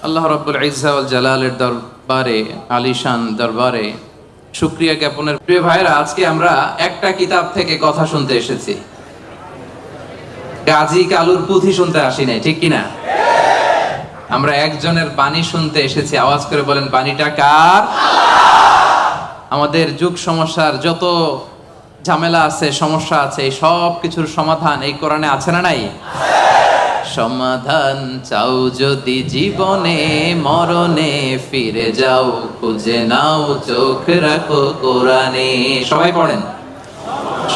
আল্লাহ রাব্বুল ইজ্জা ওয়াল জালালের দরবারে, আলিশান দরবারে শুকরিয়া জ্ঞাপনের প্রিয় ভাইরা, আজকে আমরা একটা কিতাব থেকে কথা শুনতে এসেছি। গাজী কালুর পুঁথি শুনতে আসি নাই, ঠিক কিনা? আমরা একজনের বাণী শুনতে এসেছি। আওয়াজ করে বলেন, বাণীটা কার? আমাদের যুগ সমস্যার যত ঝামেলা আছে, সমস্যা আছে, এই সব কিছুর সমাধান এই কোরআনে আছে না নাই? সমাধান চাও যদি জীবনে, মরণে ফিরে যাও, খুঁজে নাও, চোখ রাখো কোরআনে। সবাই পড়েন,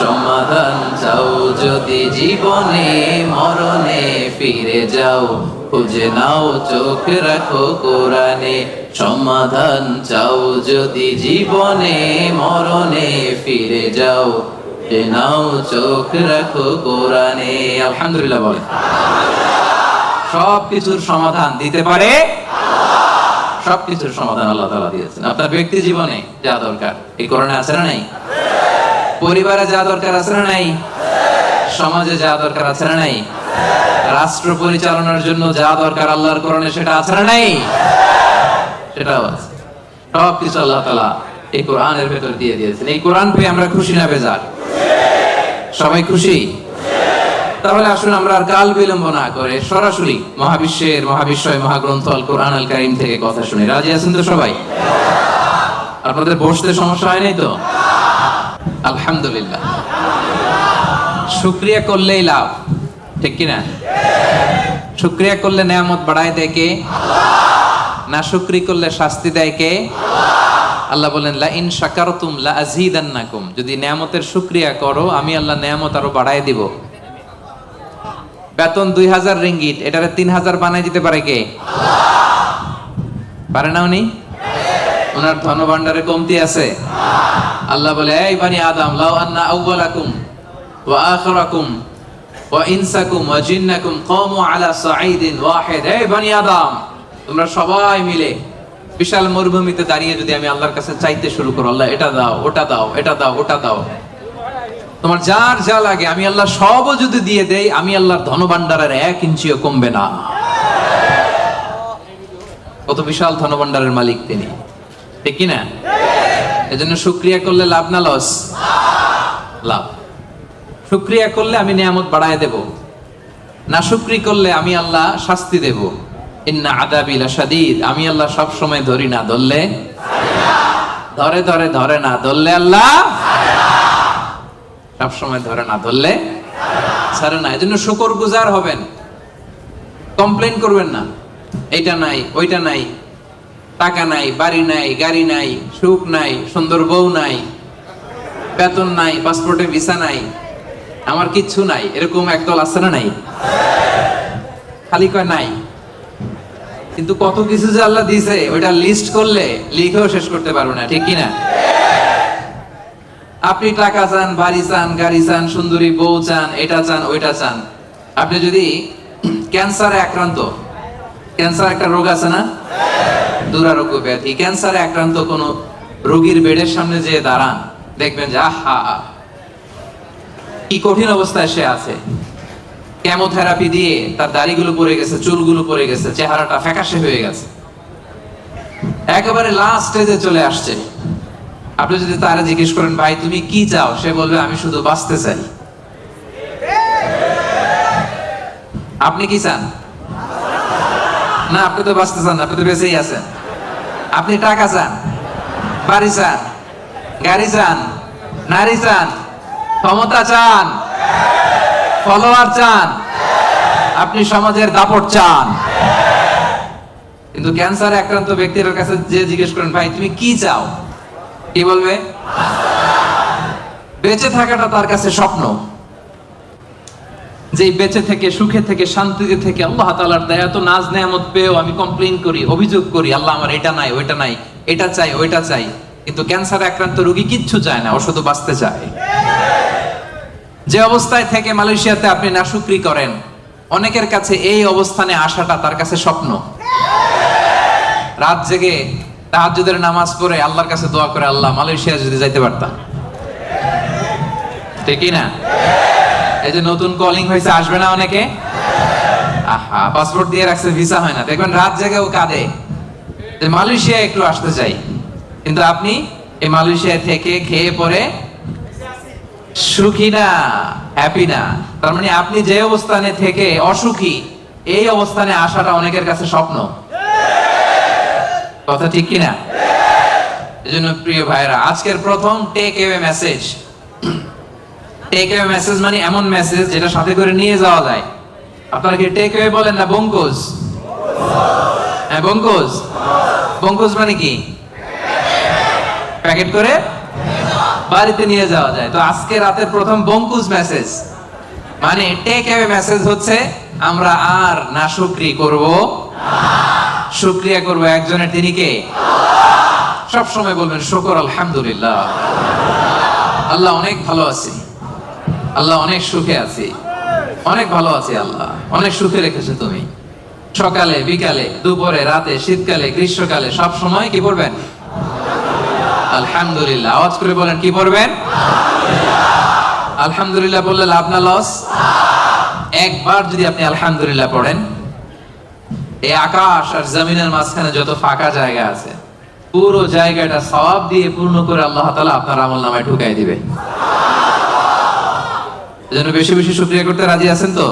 সমাধান চাও যদি জীবনে, মরণে ফিরে যাও, খুঁজে নাও, চোখ রাখো কোরআনে। সমাধান চাও যদি জীবনে, মরণে ফিরে যাও, খুঁজে নাও, চোখ রাখো কোরআনে। আলহামদুলিল্লাহ বলেন। সব কিছুর সমাধান দিতে পারে, সব কিছুর সমাধান আল্লাহ তাআলা দিয়েছেন। আপনার ব্যক্তি জীবনে যা দরকার এই কোরআনে আছে না নাই? পরিবারে যা দরকার আছে না নাই? সমাজে যা দরকার আছে না নাই? রাষ্ট্র পরিচালনার জন্য যা দরকার আল্লাহর কোরআনে সেটা আছে না নাই? সেটাও আছে। সব কিছু আল্লাহ তাআলা এই কোরআনের ভেতর দিয়ে দিয়েছেন। এই কোরআন পেয়ে আমরা খুশি না বেজার? সবাই খুশি? তাহলে আসুন আমরা আর কাল বিলম্ব না করে সরাসরি মহাবিশ্বের মহাবিশ্বয় মহাগ্রন্থ আল কোরআন আল কারীম থেকে কথা শুনি। রাজি আছেন তো সবাই? আপনাদের বসতে সমস্যা হয় নাই তো? আলহামদুলিল্লাহ। শুকরিয়া করলেই লাভ, ঠিক কিনা? শুকরিয়া করলে নেয়ামত বাড়ায় দেয় কে? না শুকরি করলে শাস্তি দেয় কে? আল্লাহ বলেন, লা ইন শাকারতুম লা আযীদান্নাকুম। যদি নেয়ামতের শুকরিয়া করো আমি আল্লাহ নেয়ামত আরো বাড়ায় দিব। বেতন 2000 রিঙ্গিট, এটারে 3000 বানাই দিতে পারে কে? পারে না উনি? ওনার ধনভাণ্ডারে কমতি আছে? আল্লাহ বলে, এই বানি আদম, লাউ আন্না আউওয়ালাকুম ওয়া আখিরাকুম ওয়া ইনসাকুম ওয়া জিন্নাকুম কামু আলা সাঈদিন ওয়াহিদ। এই বানি আদম, তোমরা সবাই মিলে বিশাল মরুভূমিতে দাঁড়িয়ে যদি আমি আল্লাহর কাছে চাইতে শুরু করো, আল্লাহ এটা দাও, ওটা দাও, এটা দাও, ওটা দাও, তোমার যার যা লাগে আমি আল্লাহ সবও যদি দিয়ে দেই, আমি আল্লাহর ধনভাণ্ডারের 1 ইঞ্চিও কমবে না। কত বিশাল ধনভাণ্ডারের মালিক তিনি, ঠিক কি না? এজন্য শুকরিয়া করলে লাভ না লস? লাভ। শুকরিয়া করলে আমি নিয়ামত বাড়ায় দেব, না শুকরি করলে আমি আল্লাহ শাস্তি দেব। ইন্না আযাবি লাশাদীদ। আমি আল্লাহ সব সময় ধরি না, ধরলে ধরে ধরে ধরে না, ধরলে আল্লাহ সব সময় ধরে না, ধরলে ছাড়ে না। এজন্য শুকরগুজার হবেন, কমপ্লেইন করবেন না। এইটা নাই, ওইটা নাই, টাকা নাই, বাড়ি নাই, গাড়ি নাই, সুখ নাই, সুন্দর বউ নাই, বেতন নাই, পাসপোর্টে ভিসা নাই, আমার কিচ্ছু নাই, এরকম একদল আছে না নাই? খালি কয় নাই, কিন্তু কত কিছু যে আল্লাহ দিয়েছে ওইটা লিস্ট করলে লিখেও শেষ করতে পারবো না, ঠিক কিনা? আপনি টাকা চান, বাড়ি চান, গাড়ি চান, সুন্দরী বউ চান, এটা চান, ওইটা চান। আপনি যদি ক্যান্সারে আক্রান্ত, ক্যান্সার একটা রোগ আছে না, দুরারোগ্য ব্যাধি, ক্যান্সারে আক্রান্ত কোন রোগীর বেডের সামনে যে দাঁড়ান, দেখবেন যে আহা কি কঠিন অবস্থায় সে আছে। কেমোথেরাপি দিয়ে তার দাড়িগুলো পড়ে গেছে, চুলগুলো পড়ে গেছে, চেহারাটা ফ্যাকাশে হয়ে গেছে, একেবারে লাস্ট স্টেজে চলে আসছে। আপনি যদি তারা জিজ্ঞেস করেন, ভাই তুমি কি চাও, সে বলবে আমি শুধু বাঁচতে চাই। আপনি কি চান? না, আপনি তো বাঁচতে চান, আপনি তো বেঁচেই আছেন। আপনি টাকা চান, বাড়ি চান, গাড়ি চান, নারী চান, ক্ষমতা চান, ফলোয়ার চান, আপনি সমাজের দাপট চান। কিন্তু ক্যান্সারে আক্রান্ত ব্যক্তির কাছে যে জিজ্ঞেস করেন, ভাই তুমি কি চাও, কি বলবে? বেঁচে থাকাটা তার কাছে স্বপ্ন। যে বেঁচে থেকে, সুখে থেকে, শান্তিতে থেকে আল্লাহ তাআলার দয়া তো নাজ নেয়ামত পেয়েও আমি কমপ্লেইন করি, অভিযোগ করি, আল্লাহ আমার এটা নাই, ওইটা নাই, এটা চাই, ওইটা চাই। কিন্তু ক্যান্সারে আক্রান্ত রোগী কিচ্ছু চায় না, ও শুধু বাঁচতে চায়। যে অবস্থায় থেকে মালয়েশিয়াতে আপনি নাশুকরি করেন, অনেকের কাছে এই অবস্থানে আসাটা তার কাছে স্বপ্ন। রাত জেগে তাহাজ্জুদের নামাজ পড়ে আল্লাহর কাছে দোয়া করে, আল্লাহ মালয়েশিয়া যদি যাইতে পারতাম, ঠিক না? এই যে নতুন কলিং হয়েছে, আসবে না অনেকে? আহা, পাসপোর্ট দিয়ে রাখছে, ভিসা হয় না, দেখবেন রাত জেগে ও কাঁদে যে মালয়েশিয়া একটু আসতে চাই, কিন্তু আপনি এই মালয়েশিয়া থেকে খেয়ে পরে সুখী না, হ্যাপি না। তার মানে আপনি যে অবস্থানে থেকে অসুখী, এই অবস্থানে আসাটা অনেকের কাছে স্বপ্ন। কথা ঠিক কিনা? এজন্য প্রিয় ভাইরা, আজকের প্রথম take away message. Take away message মানে এমন মেসেজ যেটা সাথে করে নিয়ে যাওয়া যায়। আপনারা কি টেক অ্যাওয়ে বলেন না বঙ্কুজ? হ্যাঁ, বঙ্কুজ। বঙ্কুজ মানে কি? প্যাকেট করে বাড়িতে নিয়ে যাওয়া যায়। তো আজকে রাতের প্রথম বঙ্কুজ মেসেজ মানে টেক অ্যাওয়ে মেসেজ হচ্ছে, আমরা আর না শুকরি করব, শুকরিয়া করব একজনের, তিনি কে? সব সময় বলবেন শুকর আলহামদুলিল্লাহ, আল্লাহ অনেক ভালো আছি, আল্লাহ অনেক সুখে আছি, অনেক ভালো আছি, আল্লাহ অনেক সুখে রেখেছে তুমি। সকালে, বিকালে, দুপুরে, রাতে, শীতকালে, গ্রীষ্মকালে, সব সময় কি বলবেন? আলহামদুলিল্লাহ। আওয়াজ করে বলেন, কি পড়বেন? আলহামদুলিল্লাহ বললে লাভ না লস? একবার যদি আপনি আলহামদুলিল্লাহ পড়েন, এই আকাশ আর জমিনের মাঝখানে যত ফাঁকা জায়গা আছে, পুরো জায়গাটা সওয়াব দিয়ে পূর্ণ করে আল্লাহ তাআলা আপনার আমলনামায় ঢুকাই দিবে। এজন্য বেশি বেশি শুকরিয়া করতে রাজি আছেন তো?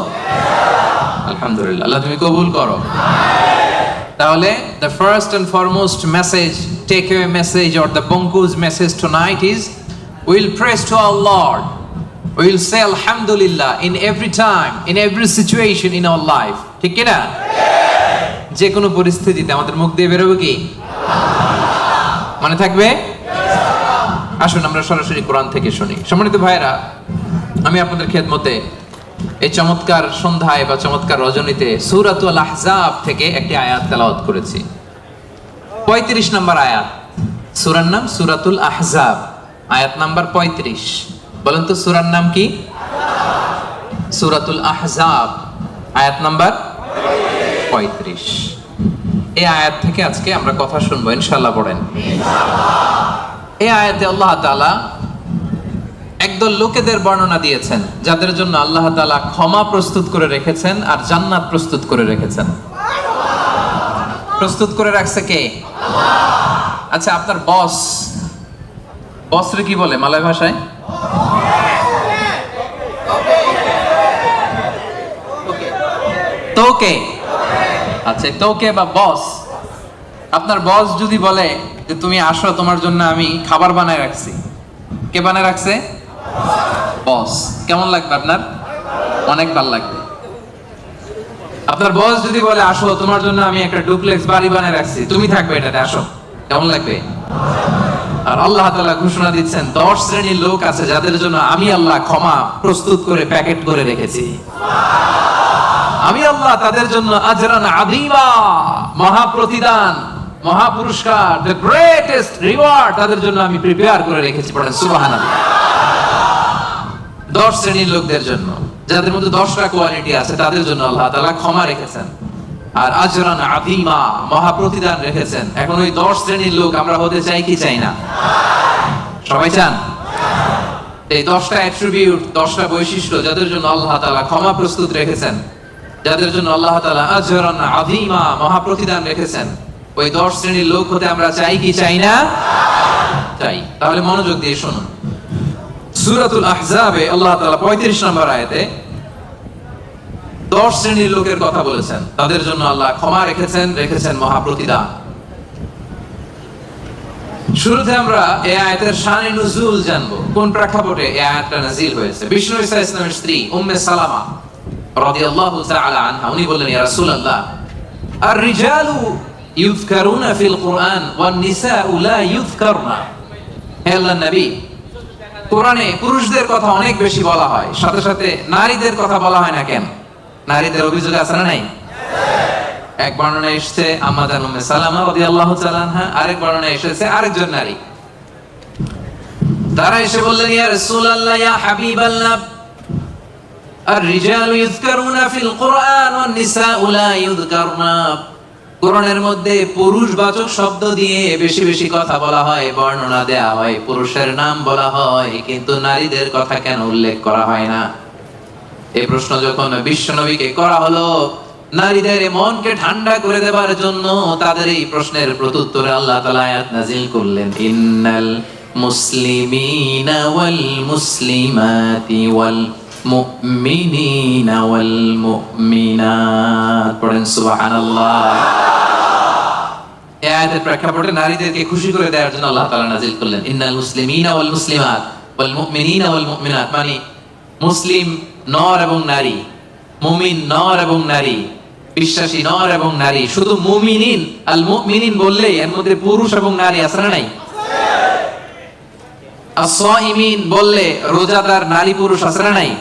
আলহামদুলিল্লাহ, আল্লাহ তুমি কবুল করো। তাহলে the first and foremost message, takeaway message or the Bonku's message tonight is, we'll praise to our Lord, we'll say alhamdulillah in every time, in every situation in our life. ঠিক কি না? যে কোনো পরিস্থিতিতে আমাদের মুখ দিয়ে বেরোবে কি? মনে থাকবে? আসুন আমরা সরাসরি কোরআন থেকে শুনি। সম্মানিত ভাইরা, আমি আপনাদের খেদমতে এই চমৎকার সন্ধ্যায় বা চমৎকার রজনীতে সূরাতুল আহজাব থেকে একটি আয়াত তেলাওয়াত করেছি। 35 নম্বর আয়াত। সূরার নাম সূরাতুল আহজাব, আয়াত নাম্বার 35। বলেন তো সূরার নাম কি? সূরাতুল আহজাব, আয়াত নাম্বার 35। এই আয়াত থেকে আজকে আমরা কথা শুনবো ইনশাআল্লাহ। পড়েন। এই আয়াতে আল্লাহ তাআলা একদল লোকেদের বর্ণনা দিয়েছেন যাদের জন্য আল্লাহ তাআলা ক্ষমা প্রস্তুত করে রেখেছেন আর জান্নাত প্রস্তুত করে রেখেছেন। প্রস্তুত করে রাখছে কে? আচ্ছা, আপনার বস, বসরে কি বলে মালয় ভাষায়? তোকে। আচ্ছা, তোকে বা বস। আপনার বস যদি বলে যে তুমি আসো, তোমার জন্য আমি খাবার বানায় রাখছি, কে বানায় রাখছে? বস। কেমন লাগবে আপনার? অনেক ভালো লাগবে। আপনার বস যদি বলে আসো, তোমার জন্য আমি একটা ডুপ্লেক্স বাড়ি বানায় রাখছি, তুমি থাকবে এটাতে, আসো, কেমন লাগবে? আর আল্লাহ তাআলা ঘোষণা দিচ্ছেন 10 শ্রেণীর লোক আছে যাদের জন্য আমি আল্লাহ ক্ষমা প্রস্তুত করে প্যাকেট করে রেখেছি। আমি আল্লাহ তাদের জন্য আজরান আযীমা, মহা প্রতিদান, মহা পুরস্কার, the greatest reward তাদের জন্য আমি প্রিপেয়ার করে রেখেছি। পড়েন সুবহানাল্লাহ। 10 শ্রেণীর লোকদের জন্য, যাদের মধ্যে 10টা কোয়ালিটি আছে, তাদের জন্য আল্লাহ তাআলা ক্ষমা রেখেছেন আর আজরান আযীমা, মহা প্রতিদান রেখেছেন। এখন ওই 10 শ্রেণীর লোক আমরা হতে চাই কি চাই না? সবাই চান? এই 10টা অ্যাট্রিবিউট, 10টা বৈশিষ্ট্য যাদের জন্য আল্লাহ তাআলা ক্ষমা প্রস্তুত রেখেছেন, যাদের জন্য আল্লাহ তাআলা আজরান আযীমা, মহা প্রতিদান রেখেছেন, ওই 10 শ্রেণীর লোক হতে আমরা চাই কি চাই না? চাই। তাহলে মনোযোগ দিয়ে শুনুন। সূরাতুল আহজাবে আল্লাহ তাআলা 35 নম্বর আয়াতে 10 শ্রেণীর লোকের কথা বলেছেন, তাদের জন্য আল্লাহ ক্ষমা রেখেছেন মহা প্রতিদান। শুরুতে আমরা এই আয়াতের শানে নুজুল জানবো, কোন প্রেক্ষাপটে এই আয়াতটা নাযিল হয়েছে। বিষ্ণু ঈসা ইসলামের স্ত্রী উম্মে সালামা রাদিয়াল্লাহু তাআলা আনহা, উনি বললেন, ইয়া রাসূলুল্লাহ, আর-রিজালু ইউযকারুনা ফিল কুরআন ওয়ান নিসাউ লা ইউযকারনা। হে আল্লাহর নবী, কোরআনে পুরুষদের কথা অনেক বেশি বলা হয়, সাথে সাথে নারীদের কথা বলা হয় না কেন? নারীদের অভিযোগ আছে না নাই? এক বর্ণনায় এসেছে আম্মা জান উম্মে সালামা রাদিয়াল্লাহু তাআলা আনহা, আরেক বর্ণনায় এসেছে আরেকজন নারী। তারা এসে বললেন, ইয়া রাসূলুল্লাহ, ইয়া হাবিবাল্লাহ, আর-রিজালু ইউযকারুনা ফিল কুরআন ওয়ান নিসাউ লা ইউযকারনা। কোরআনের মধ্যে পুরুষবাচক শব্দ দিয়ে বেশি বেশি কথা বলা হয়, বর্ণনা দেয়া হয়, পুরুষের নাম বলা হয়, কিন্তু নারীদের কথা কেন উল্লেখ করা হয় না? এই প্রশ্ন যখন বিশ্বনবীকে করা হলো, নারীদের মনকে ঠান্ডা করে দেওয়ার জন্য তাদের এই প্রশ্নের প্রত্যুত্তরে আল্লাহ তাআলা আয়াত নাযিল করলেন, ইন্নাল মুসলিমিনা ওয়াল মুসলিমাতি ওয়াল মুমিনিনা ওয়াল মুমিনাত। পড়েন সুবহানাল্লাহ। এই আয়াতের প্রেক্ষাপটে নারীদেরকে খুশি করে দেওয়ার জন্য আল্লাহ তাআলা নাযিল করলেন, ইন্নাল মুসলিমিনা ওয়াল মুসলিমাত ওয়াল মুমিনিনা ওয়াল মুমিনাত, মানে মুসলিম নর এবং নারী, মুমিন নর এবং নারী, বিশ্বাসী নর এবং নারী। শুধু মুমিনিন আল মুমিনিন বললে এর মধ্যে পুরুষ এবং নারী আছে না নাই? as-সাইমিন বললে রোজাদার নারী পুরুষ আছে না নাই?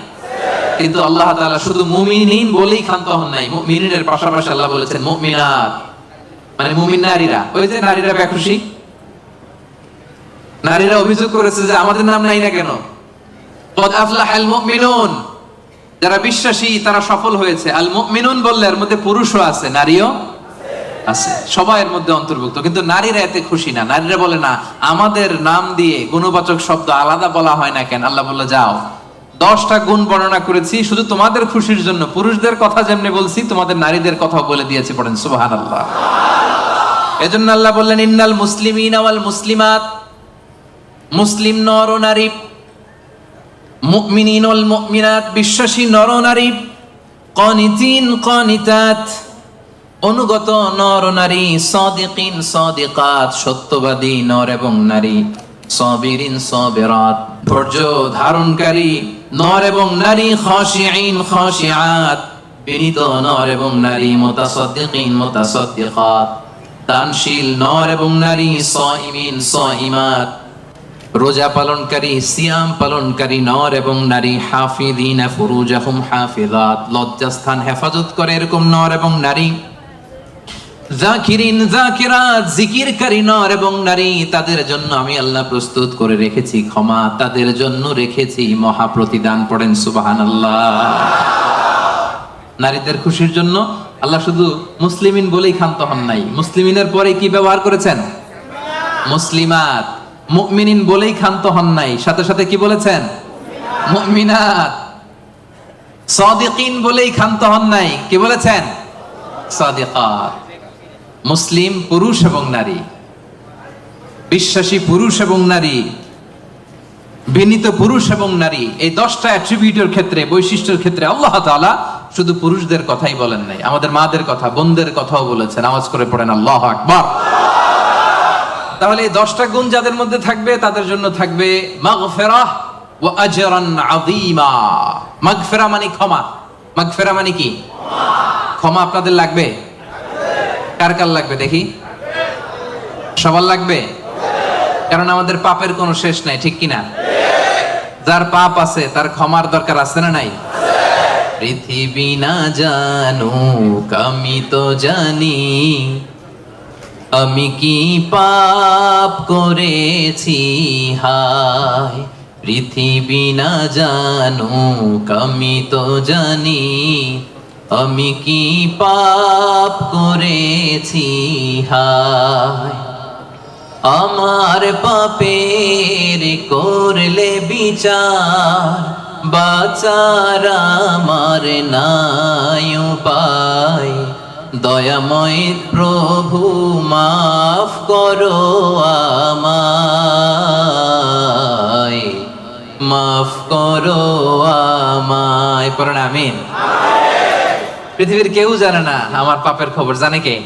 কিন্তু আল্লাহ তাআলা শুধু মুমিনিন বলেই ক্ষান্ত হন নাই, মুমিনিনের পাশাপাশি আল্লাহ বলেছেন মুমিনাত, মানে মুমিন নারীরা। ওই যে নারীরা বেখুশি, নারীরা অভিযোগ করেছে যে আমাদের নাম নাই না কেন? কদ আফলাহাল মুমিনুন, যারা বিশ্বাসী তারা সফল হয়েছে। আল মুমিনুন বললে এর মধ্যে পুরুষও আছে, নারীও আছে, সবাই এর মধ্যে অন্তর্ভুক্ত। কিন্তু নারীরা এতে খুশি না। নারীরা বলে না, আমাদের নাম দিয়ে গুণবাচক শব্দ আলাদা বলা হয় না কেন? আল্লাহ বলল, যাও 10টা গুণ বর্ণনা করেছি শুধু তোমাদের খুশির জন্য। পুরুষদের কথা যেমনি বলছি, তোমাদের নারীদের কথাও বলে দিয়েছি। পড়েন সুবহানাল্লাহ। এজন্য আল্লাহ বললেন, ইন্নাল মুসলিমিনা ওয়াল মুসলিমাত, মুসলিম নর ও নারী, মুমিনিন ওয়াল মুমিনাত, বিশ্বাসী নর ও নারী, কানিতিন কানিতাত, অনুগত নর ও নারী, সাদিকিন সাদিকাত, সত্যবাদী নর এবং নারী, সাবিরিন সাবিরাত, ধৈর্য ধারণকারী নর এবং নারী, খাশিঈন খাশিআত, বিনীত নর এবং নারী, মুতাসাদ্দিকিন মুতাসাদ্দিকাত, দানশীল নর এবং নারী, সাইমিন সাইমাত, রোজা পালনকারী সিয়াম পালনকারী নর এবং নারী, হাফিযিনা ফুরুজাহুম হাফিজাত, লজ্জাস্থান হেফাজত করে এরকম নর এবং নারী, যাকিরিন যাকিরাত, জিকিরকারী নর এবং নারী, তাদের জন্য আমি আল্লাহ প্রস্তুত করে রেখেছি ক্ষমা, তাদের জন্য রেখেছি মহা প্রতিদান। পড়েন সুবহানাল্লাহ। নারীদের খুশির জন্য আল্লাহ শুধু মুসলিমিন বলেই ক্ষান্ত হন নাই, মুসলিমিনের পরে কি ব্যবহার করেছেন? মুসলিমাত। মুমিনিন বলেই ক্ষান্ত হন নাই, সাথে সাথে কি বলেছেন? মুমিনাত। সাদিকিন বলেই ক্ষান্ত হন নাই, কি বলেছেন? সাদিকাত। মুসলিম পুরুষ এবং নারী, বিশ্বাসী পুরুষ এবং নারী, বিনীত পুরুষ এবং নারী, এই 10টা অ্যাট্রিবিউটের ক্ষেত্রে, বৈশিষ্ট্যের ক্ষেত্রে আল্লাহ তাআলা শুধু পুরুষদের কথাই বলেন নাই, আমাদের মাদের কথা, বোনদের কথাও বলেছেন। আওয়াজ করে পড়েন আল্লাহু আকবার। তাহলে এই 10টা গুণ যাদের মধ্যে থাকবে তাদের জন্য থাকবে মাগফিরাহ ওয়া আজরান আযীমা। মাগফিরা মানে ক্ষমা। মাগফিরা মানে কি? ক্ষমা। আপনাদের লাগবে? কার কার লাগবে দেখি? সবার লাগবে? কারণ আমাদের পাপের কোনো শেষ নাই, ঠিক কিনা? যার পাপ আছে তার ক্ষমার দরকার আছে না নাই? পৃথিবী না জানুক আমি তো জানি, আমি কি পাপ করেছি হায়। পৃথিবী না জানুক আমি তো জানি, আমি কি পাপ করেছি হায়। আমার পাপের করলে বিচার, বাঁচার আমার নাই উপায়। দয়াময় প্রভু মাফ করো আমায়, মাফ করো আমায়। পড়েন আমিন। পৃথিবীর কেউ জানে না আমার পাপের খবর, জানে কে?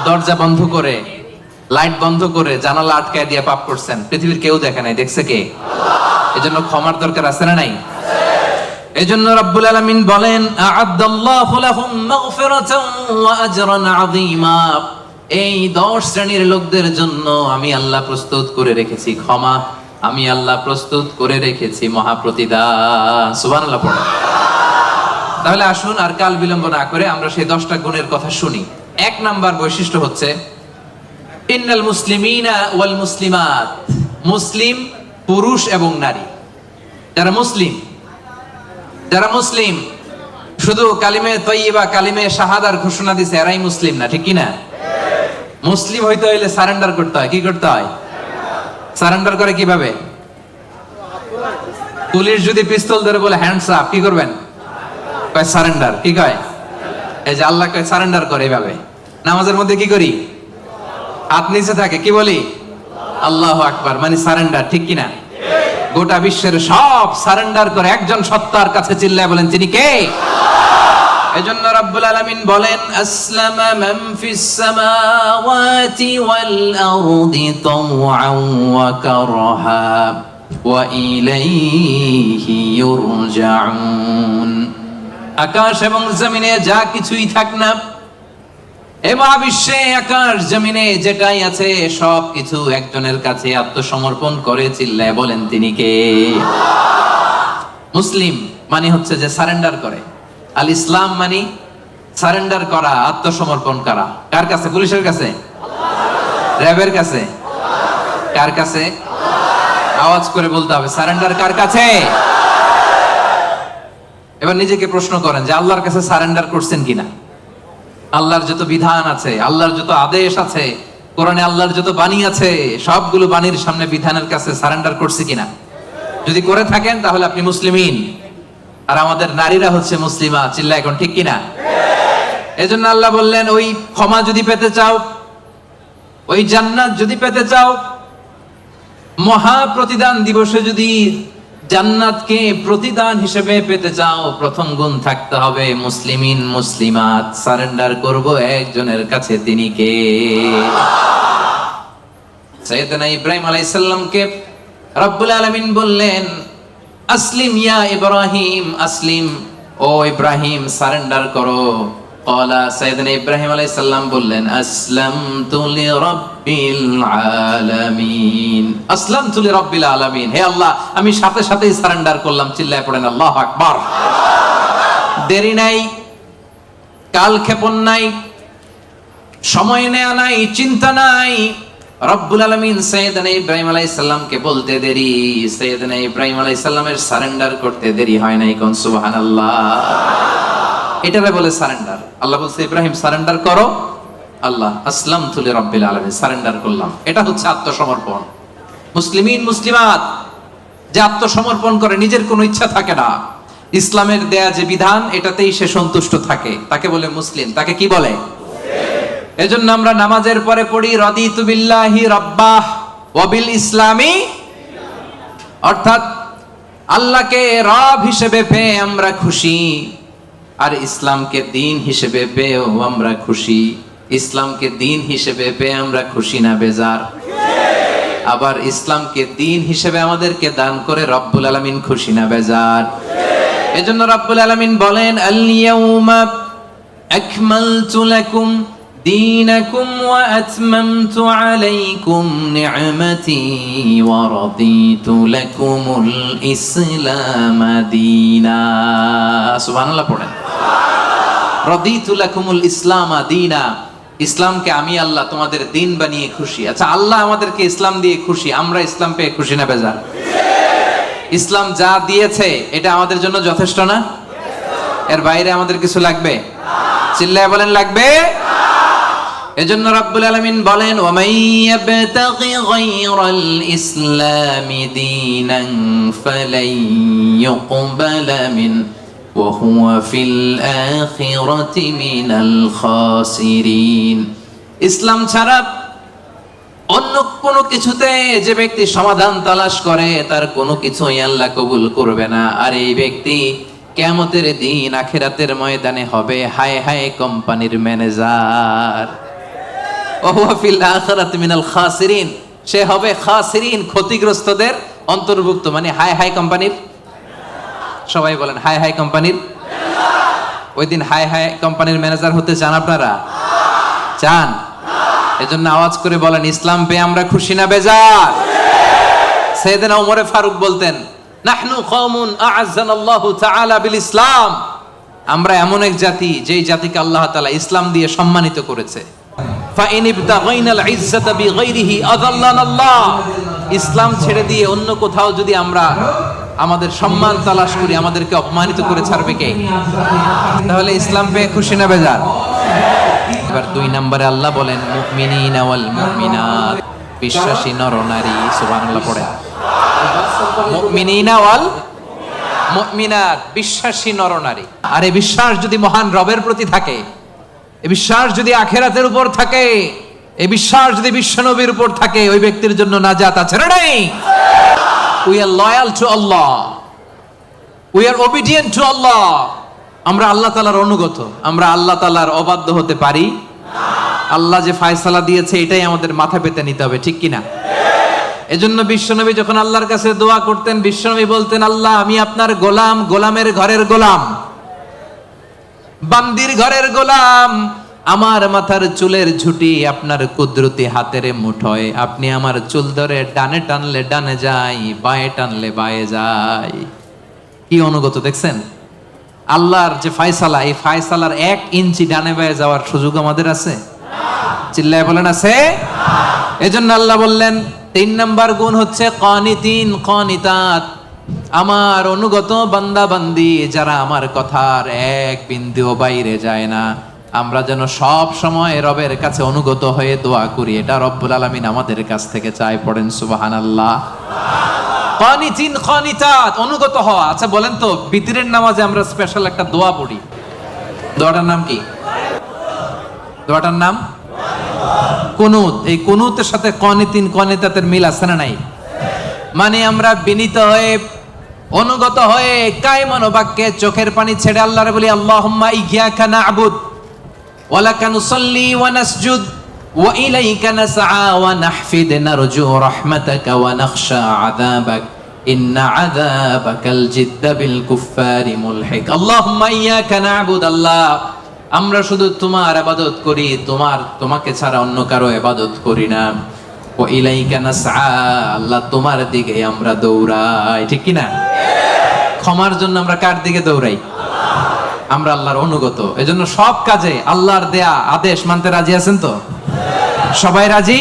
দরজা বন্ধ করে, লাইট বন্ধ করে, জানালা আটকায় দিয়ে পাপ করছেন, পৃথিবীর কেউ দেখে নাই, দেখছে কে? এজন্য ক্ষমার দরকার আছে না নাই? এজন্য রব্বুল আলামিন বলেন, আ'আদাল্লাহু লাহুম মাগফিরাতান ওয়া আজরান আযীমা। এই 10 শ্রেণীর লোকদের জন্য আমি আল্লাহ প্রস্তুত করে রেখেছি ক্ষমা, আমি আল্লাহ প্রস্তুত করে রেখেছি মহা প্রতিদান। সুবহানাল্লাহ পড়ো। তাহলে আসুন আর কাল বিলম্ব না করে আমরা সেই 10টা গুণের কথা শুনি। 1 নাম্বার বৈশিষ্ট্য হচ্ছে ইন্নাল মুসলিমিনা ওয়াল মুসলিমাত, মুসলিম পুরুষ এবং নারী। যারা মুসলিম শুধু কালিমে তয়্যিবা, কালিমে শাহাদার ঘোষণা দিছে, এরাই মুসলিম না, ঠিক কি না? মুসলিম হইতে হইলে সারেন্ডার করতে হয়। কি করতে হয়? সারেন্ডার করে কিভাবে? পুলিশ যদি পিস্তল ধরে বলে হ্যান্ডস আপ, কি করবেন? কয় সারেন্ডার। কি কয়? এই যে আল্লাহকে সারেন্ডার করে এভাবে নামাজের মধ্যে কি করি? হাত নিচে থাকে, কি বলি? আল্লাহু আকবার, মানে সারেন্ডার, ঠিক কিনা? গোটা বিশ্বের সব সারেন্ডার করে একজন সত্তার কাছে চিল্লায় বলেন তিনি কে? এজন্য রাব্বুল আলামিন বলেন আসলামা মান ফিস সামাওয়াতি ওয়াল আরদি তাওআন ওয়া কারহা ওয়া ইলাইহি ইউরজাউন। আকাশ এবং জমিনে যা কিছুই থাক না, এ মহাবিশ্বে আকাশ জমিনে যেটাই আছে সব কিছু একজনের কাছে আত্মসমর্পণ করে চিল্লায় বলেন তিনি কে? মুসলিম মানে হচ্ছে যে সারেন্ডার করে। আল ইসলাম মানে সারেন্ডার করা, আত্মসমর্পণ করা। কার কাছে? পুলিশের কাছে, র্যাবের কাছে, কার কাছে? আওয়াজ করে বলতে হবে সারেন্ডার কার কাছে? এবার নিজেকে প্রশ্ন করেন যে আল্লাহর কাছে সারেন্ডার করছেন কিনা? আল্লাহর যত বিধান আছে, আল্লাহর যত আদেশ আছে, কোরআনে আল্লাহর যত বাণী আছে, সবগুলো বাণীর সামনে বিধানের কাছে সারেন্ডার করছে কিনা? যদি করে থাকেন তাহলে আপনি মুসলিমিন। আর আমাদের নারীরা হচ্ছে মুসলিমা, চিল্লা এখন ঠিক কিনা? এজন্য আল্লাহ বললেন ওই ক্ষমা যদি পেতে চাও, ওই জান্নাত যদি পেতে চাও, মহা প্রতিদান দিবসে যদি জান্নাতকে প্রতিদান হিসেবে পেতে চাও, প্রথম গুণ থাকতে হবে মুসলিমিন মুসলিমাত। সারেন্ডার করব একজনের কাছে, তিনি কে? সাইয়েদনা ইব্রাহিম আলাইহিস সালামকে রব্বুল আলামিন বললেন আসলিম ইয়া ইব্রাহিম, আসলিম, ও ইব্রাহিম সারেন্ডার করো। ক্বালা, সাইয়েদনা ইব্রাহিম আলাইহিস সালাম বললেন আসলামতু লিরাব্বিল আলামিন, আসলামতু লিরাব্বিল আলামিন, হে আল্লাহ আমি সাথে সাথেই সারেন্ডার করলাম। চিল্লায় পড়েন আল্লাহু আকবার। দেরি নাই, কালক্ষেপণ নাই, সময় নেয়া নাই, চিন্তা নাই। রব্বুল আলামিন সাইয়েদনা ইব্রাহিম আলাইহিস সালামকে বলতে দেরি, সাইয়েদনা ইব্রাহিম আলাইহিস সালামের সারেন্ডার করতে দেরি হয় নাই। কোন সুবহানাল্লাহ। এটারে বলে সারেন্ডার। আল্লাহ বলছে ইব্রাহিম সারেন্ডার করো, আল্লাহ আসলামতু লিরাব্বিল আলামিন, সারেন্ডার করলাম। এটা হচ্ছে আত্মসমর্পণ। মুসলিমিন মুসলিমাত যে আত্মসমর্পণ করে, নিজের কোনো ইচ্ছা থাকে না, ইসলামের দেয়া যে বিধান এটাতেই সে সন্তুষ্ট থাকে, তাকে বলে মুসলিম। তাকে কি বলে? এজন্য আমরা নামাজের পরে পড়ি রাদিতু বিল্লাহি রাব্বাহ ওয়া বিল ইসলামি, অর্থাৎ আল্লাহকে রব হিসেবে পেয়ে আমরা খুশি, আর ইসলামকে দিন হিসেবে পেয়েও আমরা খুশি। ইসলামকে দিন হিসেবে পেয়ে আমরা খুশি না বেজার? আবার ইসলামকে দিন হিসেবে আমাদেরকে দান করে রব্বুল আলামিন খুশি না বেজার? এজন্য রব্বুল আলামিন বলেন আল ইয়াউমা আকমালতু লাকুম দীনাকুম ওয়া আতমামতু আলাইকুম নি'মাতি ওয়া রাদিতু লাকুমুল ইসলাম দীনা। সুবহানাল্লাহ পড়েন। রাদিতু লাকুমুল ইসলাম দীনা, ইসলামকে আমি আল্লাহ তোমাদের দিন বানিয়ে খুশি। আচ্ছা, আল্লাহ আমাদেরকে ইসলাম দিয়ে খুশি, আমরা ইসলাম পেয়ে খুশি না বেজার? ইসলাম যা দিয়েছে এটা আমাদের জন্য যথেষ্ট না? এর বাইরে আমাদের কিছু লাগবে? চিল্লায় বলেন লাগবে। এজন্য রাব্বুল আলামিন বলেন ওয়া মান ইয়াবতাগি গায়রাল ইসলামি দীনান ফালাই ইউকবালা মিন ওয়া হুয়া ফিল আখিরাতি মিনাল খাসিরিন। ইসলাম ছাড়া অন্য কোনো কিছুতে যে ব্যক্তি সমাধান তালাশ করে তার কোনো কিছুই আল্লাহ কবুল করবে না। আর এই ব্যক্তি কিয়ামতের দিন আখিরাতের ময়দানে হবে হায় হায় কোম্পানির ম্যানেজার। ওয়া হুয়া ফিল আখিরাতি মিনাল খাসিরিন, সে হবে খাসিরিন, ক্ষতিগ্রস্তদের অন্তর্ভুক্ত। মানে হায় হায় কোম্পানির, সবাই বলেন হায় হায় কোম্পানির। ওই দিন হায় হায় কোম্পানির ম্যানেজার হতে চান আপনারা? চান? এজন্য আওয়াজ করে বলেন ইসলাম পেয়ে আমরা খুশি না বেজার? সাইয়েদনা ওমর ফারুক বলতেন নাহনু কওমুন আ'আজ্জানাল্লাহু তাআলা বিল ইসলাম, আমরা এমন এক জাতি যেই জাতিকে আল্লাহ তাআলা ইসলাম দিয়ে সম্মানিত করেছে। ফাইন ইবতাগাইনাল ইজ্জাতা বিগাইরিহি আযাল্লানাল্লাহ, ইসলাম ছেড়ে দিয়ে অন্য কোথাও যদি আমরা আমাদের সম্মান তালাশ করি আমাদেরকে অপমানিত করে ছাড়বে কে? তাহলে ইসলাম পেয়ে খুশি না বেজার? এবার 2 নম্বরে আল্লাহ বলেন মুমিনিনা ওয়াল মুমিনাত, বিশ্বাসী নর নারী। সুবহানাল্লাহ পড়ে। মুমিনিনা ওয়াল মুমিনাত, বিশ্বাসী নর নারী। আর এই বিশ্বাস যদি মহান রবের প্রতি থাকে এই বিশ্বাস যদি আখিরাতের উপর থাকে, এই বিশ্বাস যদি বিশ্বনবীর উপর থাকে, ওই ব্যক্তির জন্য নাজাত আছে না নাই? We are loyal to Allah. We are obedient to Allah. আমরা আল্লাহ তাআলার অনুগত, আমরা আল্লাহ তাআলার অবাধ্য হতে পারি না। আল্লাহ যে ফয়সালা দিয়েছে এটাই আমাদের মাথা পেতে নিতে হবে, ঠিক কি না? এজন্য বিশ্বনবী যখন আল্লাহর কাছে দোয়া করতেন, বিশ্বনবী বলতেন, আল্লাহ আমি আপনার গোলাম, গোলামের ঘরের গোলাম, বান্দির ঘরের গোলাম। আমার মাথার চুলের ঝুঁটি আপনার কুদরতি হাতের মুঠোয়, আপনি আমার চুল ধরে ডানে টানলে ডানে যাই, বায়ে টানলে বায়ে যাই। কি অনুগত দেখছেন? আল্লাহর যে ফয়সালা, এই ফয়সালার 1 ইঞ্চি ডানে বায়ে যাওয়ার সুযোগ আমাদের আছে? চিল্লায় বলেন আছে? এজন্য আল্লাহ বললেন 3 নাম্বার গুণ হচ্ছে কানিতিন কানিতাত, আমার অনুগত বান্দা বান্দি যারা আমার কথার এক বিন্দুও বাইরে যায় না। আমরা যেন সব সময় রবের কাছে অনুগত হয়ে দোয়া করি, এটা রব্বুল আলামিন আমাদের কাছ থেকে চায়। পড়েন সুবহানাল্লাহ। কানিতিন কানিতাত, অনুগত হওয়া। আচ্ছা বলেন তো, বিতরের নামাজে আমরা স্পেশাল একটা দোয়া পড়ি, দোয়াটার নাম কি? দোয়াটার নাম কুনুত। এই কুনুতের সাথে কানিতিন কানিতাতের মিল আছে না নাই? মানে আমরা বিনীত হয়ে, অনুগত হয়ে, কায়মান বাক্যে চোখের পানি ছেড়ে আল্লাহরে বলি, আল্লাহুম্মা ইয়্যাকা না'বুদ ওয়া লাকা নুসাল্লি ওয়া নাসজুদ ওয়া ইলাইকা নাসআ ওয়া নাহফিদ নারজু রাহমাতাকা ওয়া নাখশা আযাবাক ইন্না আযাবাকাল জিদ্দা বিল কুফফারি মুলহিক। আল্লাহুম্মা ইয়্যাকা না'বুদ, আল্লাহ আমরা শুধু তোমার ইবাদত করি, তোমাকে ছাড়া অন্য কারো ইবাদত করি না। ও ইলাইকা নাসআ, আল্লাহ তোমার দিকে আমরা দৌড়াই, ঠিক কি না? ক্ষমার জন্য আমরা কার দিকে দৌড়াই? আমরা আল্লাহর অনুগত। এজন্য সব কাজে আল্লাহর দেয়া আদেশ মানতে রাজি আছেন তো? সবাই রাজি?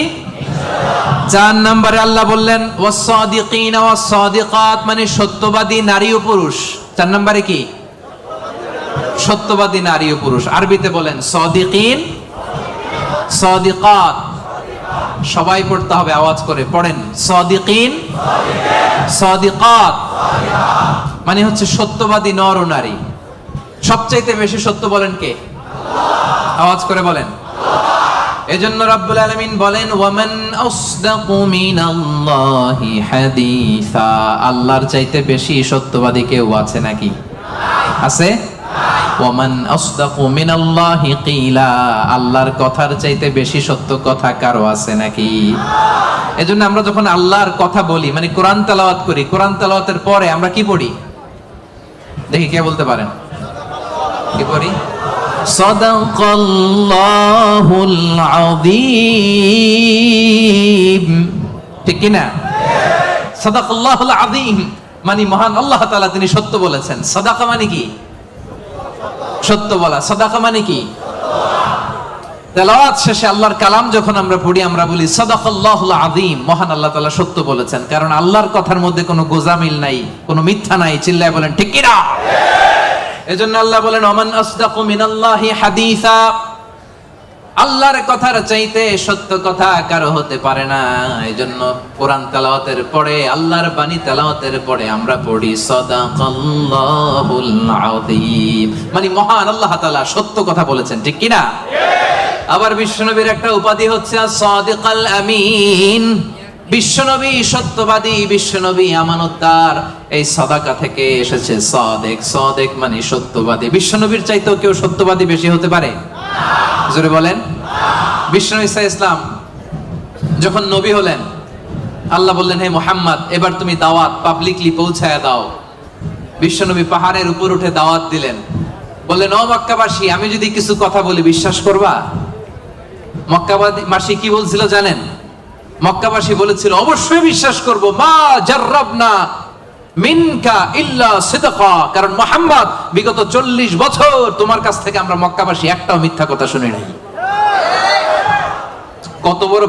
4 নম্বরে আল্লাহ বললেন ওয়াস-সাদিকিনা ওয়াস-সাদিকাত, মানে সত্যবাদী নারী ও পুরুষ। 4 নম্বরে কি? সত্যবাদী নারী ও পুরুষ। আরবিতে বলেন সাদিকিন, সাদিকাত। সবাই পড়তে হবে আওয়াজ করে, পড়েন সাদিকিন, সাদিকাত, মানে হচ্ছে সত্যবাদী নর ও নারী। সবচাইতে বেশি সত্য বলেন কে? আওয়াজ করে বলেন। এজন্য রব্বুল আলামিন বলেন ওয়ামান আসদাকু মিনাল্লাহি হাদিসা, আল্লাহর চাইতে বেশি সত্যবাদী কেউ আছে নাকি? আছে? ওয়ামান আসদাকু মিনাল্লাহি কিলা, আল্লাহর কথার চাইতে বেশি সত্য কথা কারো আছে নাকি? এজন্য আমরা যখন আল্লাহর কথা বলি, মানে কোরআন তেলাওয়াত করি, কোরআন তেলাওয়াতের পরে আমরা কি পড়ি? দেখি কে বলতে পারেন? কি পড়ি? সাদাকাল্লাহুল আযীম, ঠিক কি না? সাদাকাল্লাহুল আযীম মানে মহান আল্লাহ তাআলা তিনি সত্য বলেছেন। সাদাকা মানে কি? সত্য বলা। সাদাকা মানে কি? তেলাওয়াত শেষে আল্লাহর কালাম যখন আমরা পড়ি, আমরা বলি সাদাকাল্লাহুল আযীম, মহান আল্লাহ তাআলা সত্য বলেছেন। কারণ আল্লাহর কথার মধ্যে কোনো গোজামিল নাই, কোনো মিথ্যা নাই। চিল্লায় বলেন ঠিক কি না? এজন্য আল্লাহ বলেন ওমান আসদাকু মিনাল্লাহি হাদিসা, আল্লাহর কথার চাইতে সত্য কথা কারো হতে পারে না। এজন্য কোরআন তেলাওয়াতের পরে, আল্লাহর বাণী তেলাওয়াতের পরে আমরা পড়ি সাদাকাল্লাহুল আযীম, মানে মহান আল্লাহ তাআলা সত্য কথা বলেছেন, ঠিক কি না? আবার বিশ্বনবীর একটা উপাধি হচ্ছে সাদিকাল আমিন। বিশ্বনবী সত্যবাদী, বিশ্বনবী আমানতদার। এই সাদাকা থেকে এসেছে সাদেক। সাদেক মানে সত্যবাদী। বিশ্বনবীর চাইতেও কেউ সত্যবাদী বেশি হতে পারে? জোরে বলেন। বিশ্বনবী সাল্লাল্লাহু আলাইহি ওয়াসাল্লাম যখন নবী হলেন, আল্লাহ বললেন হে মুহাম্মদ এবার তুমি দাওয়াত পাবলিকলি পৌঁছায়া দাও। বিশ্বনবী পাহাড়ের উপর উঠে দাওয়াত দিলেন। বললেন ও মক্কাবাসী, আমি যদি কিছু কথা বলি বিশ্বাস করবা? মক্কাবাসী কি বলছিল জানেন? মক্কাবাসী বলেছিল অবশ্যই বিশ্বাস করব। মা জাররাবনা মিনকা ইল্লা সিদকা, কারণ মুহাম্মদ বিগত 40 বছর তোমার কাছ থেকে আমরা মক্কাবাসী একটাও মিথ্যা কথা শুনি নাই। কত বড়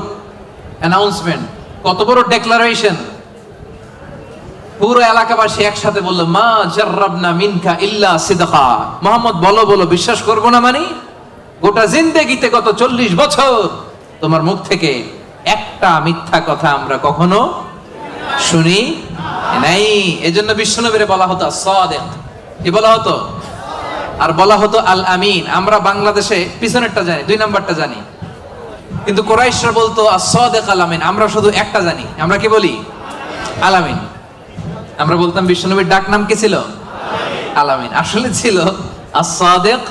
অ্যানাউন্সমেন্ট, কত বড় ডেক্লারেশন। পুরো এলাকাবাসী একসাথে বলল মা জাররাবনা মিনকা ইল্লা সিদকা। মুহাম্মদ বলো বলো, বিশ্বাস করব না মানে? গোটা জিন্দেগিতে গত 40 বছর তোমার মুখ থেকে একটা মিথ্যা কথা আমরা কখনো শুনি নাই। এজন্য বিশ্বনবীরে বলা হতো সাদিক। কি বলা হতো? আর বলা হতো আল আমিন। আমরা বাংলাদেশে পিছনেরটা জানি, 2 নাম্বারটা জানি, কিন্তু কুরাইশরা বলতো as-সাদিক আল আমিন। আমরা শুধু একটা জানি, আমরা কি বলি? আল আমিন। আমরা বলতাম বিশ্বনবীর ডাক নাম কি ছিল? আল আমিন। আসলে ছিল as-সাদিক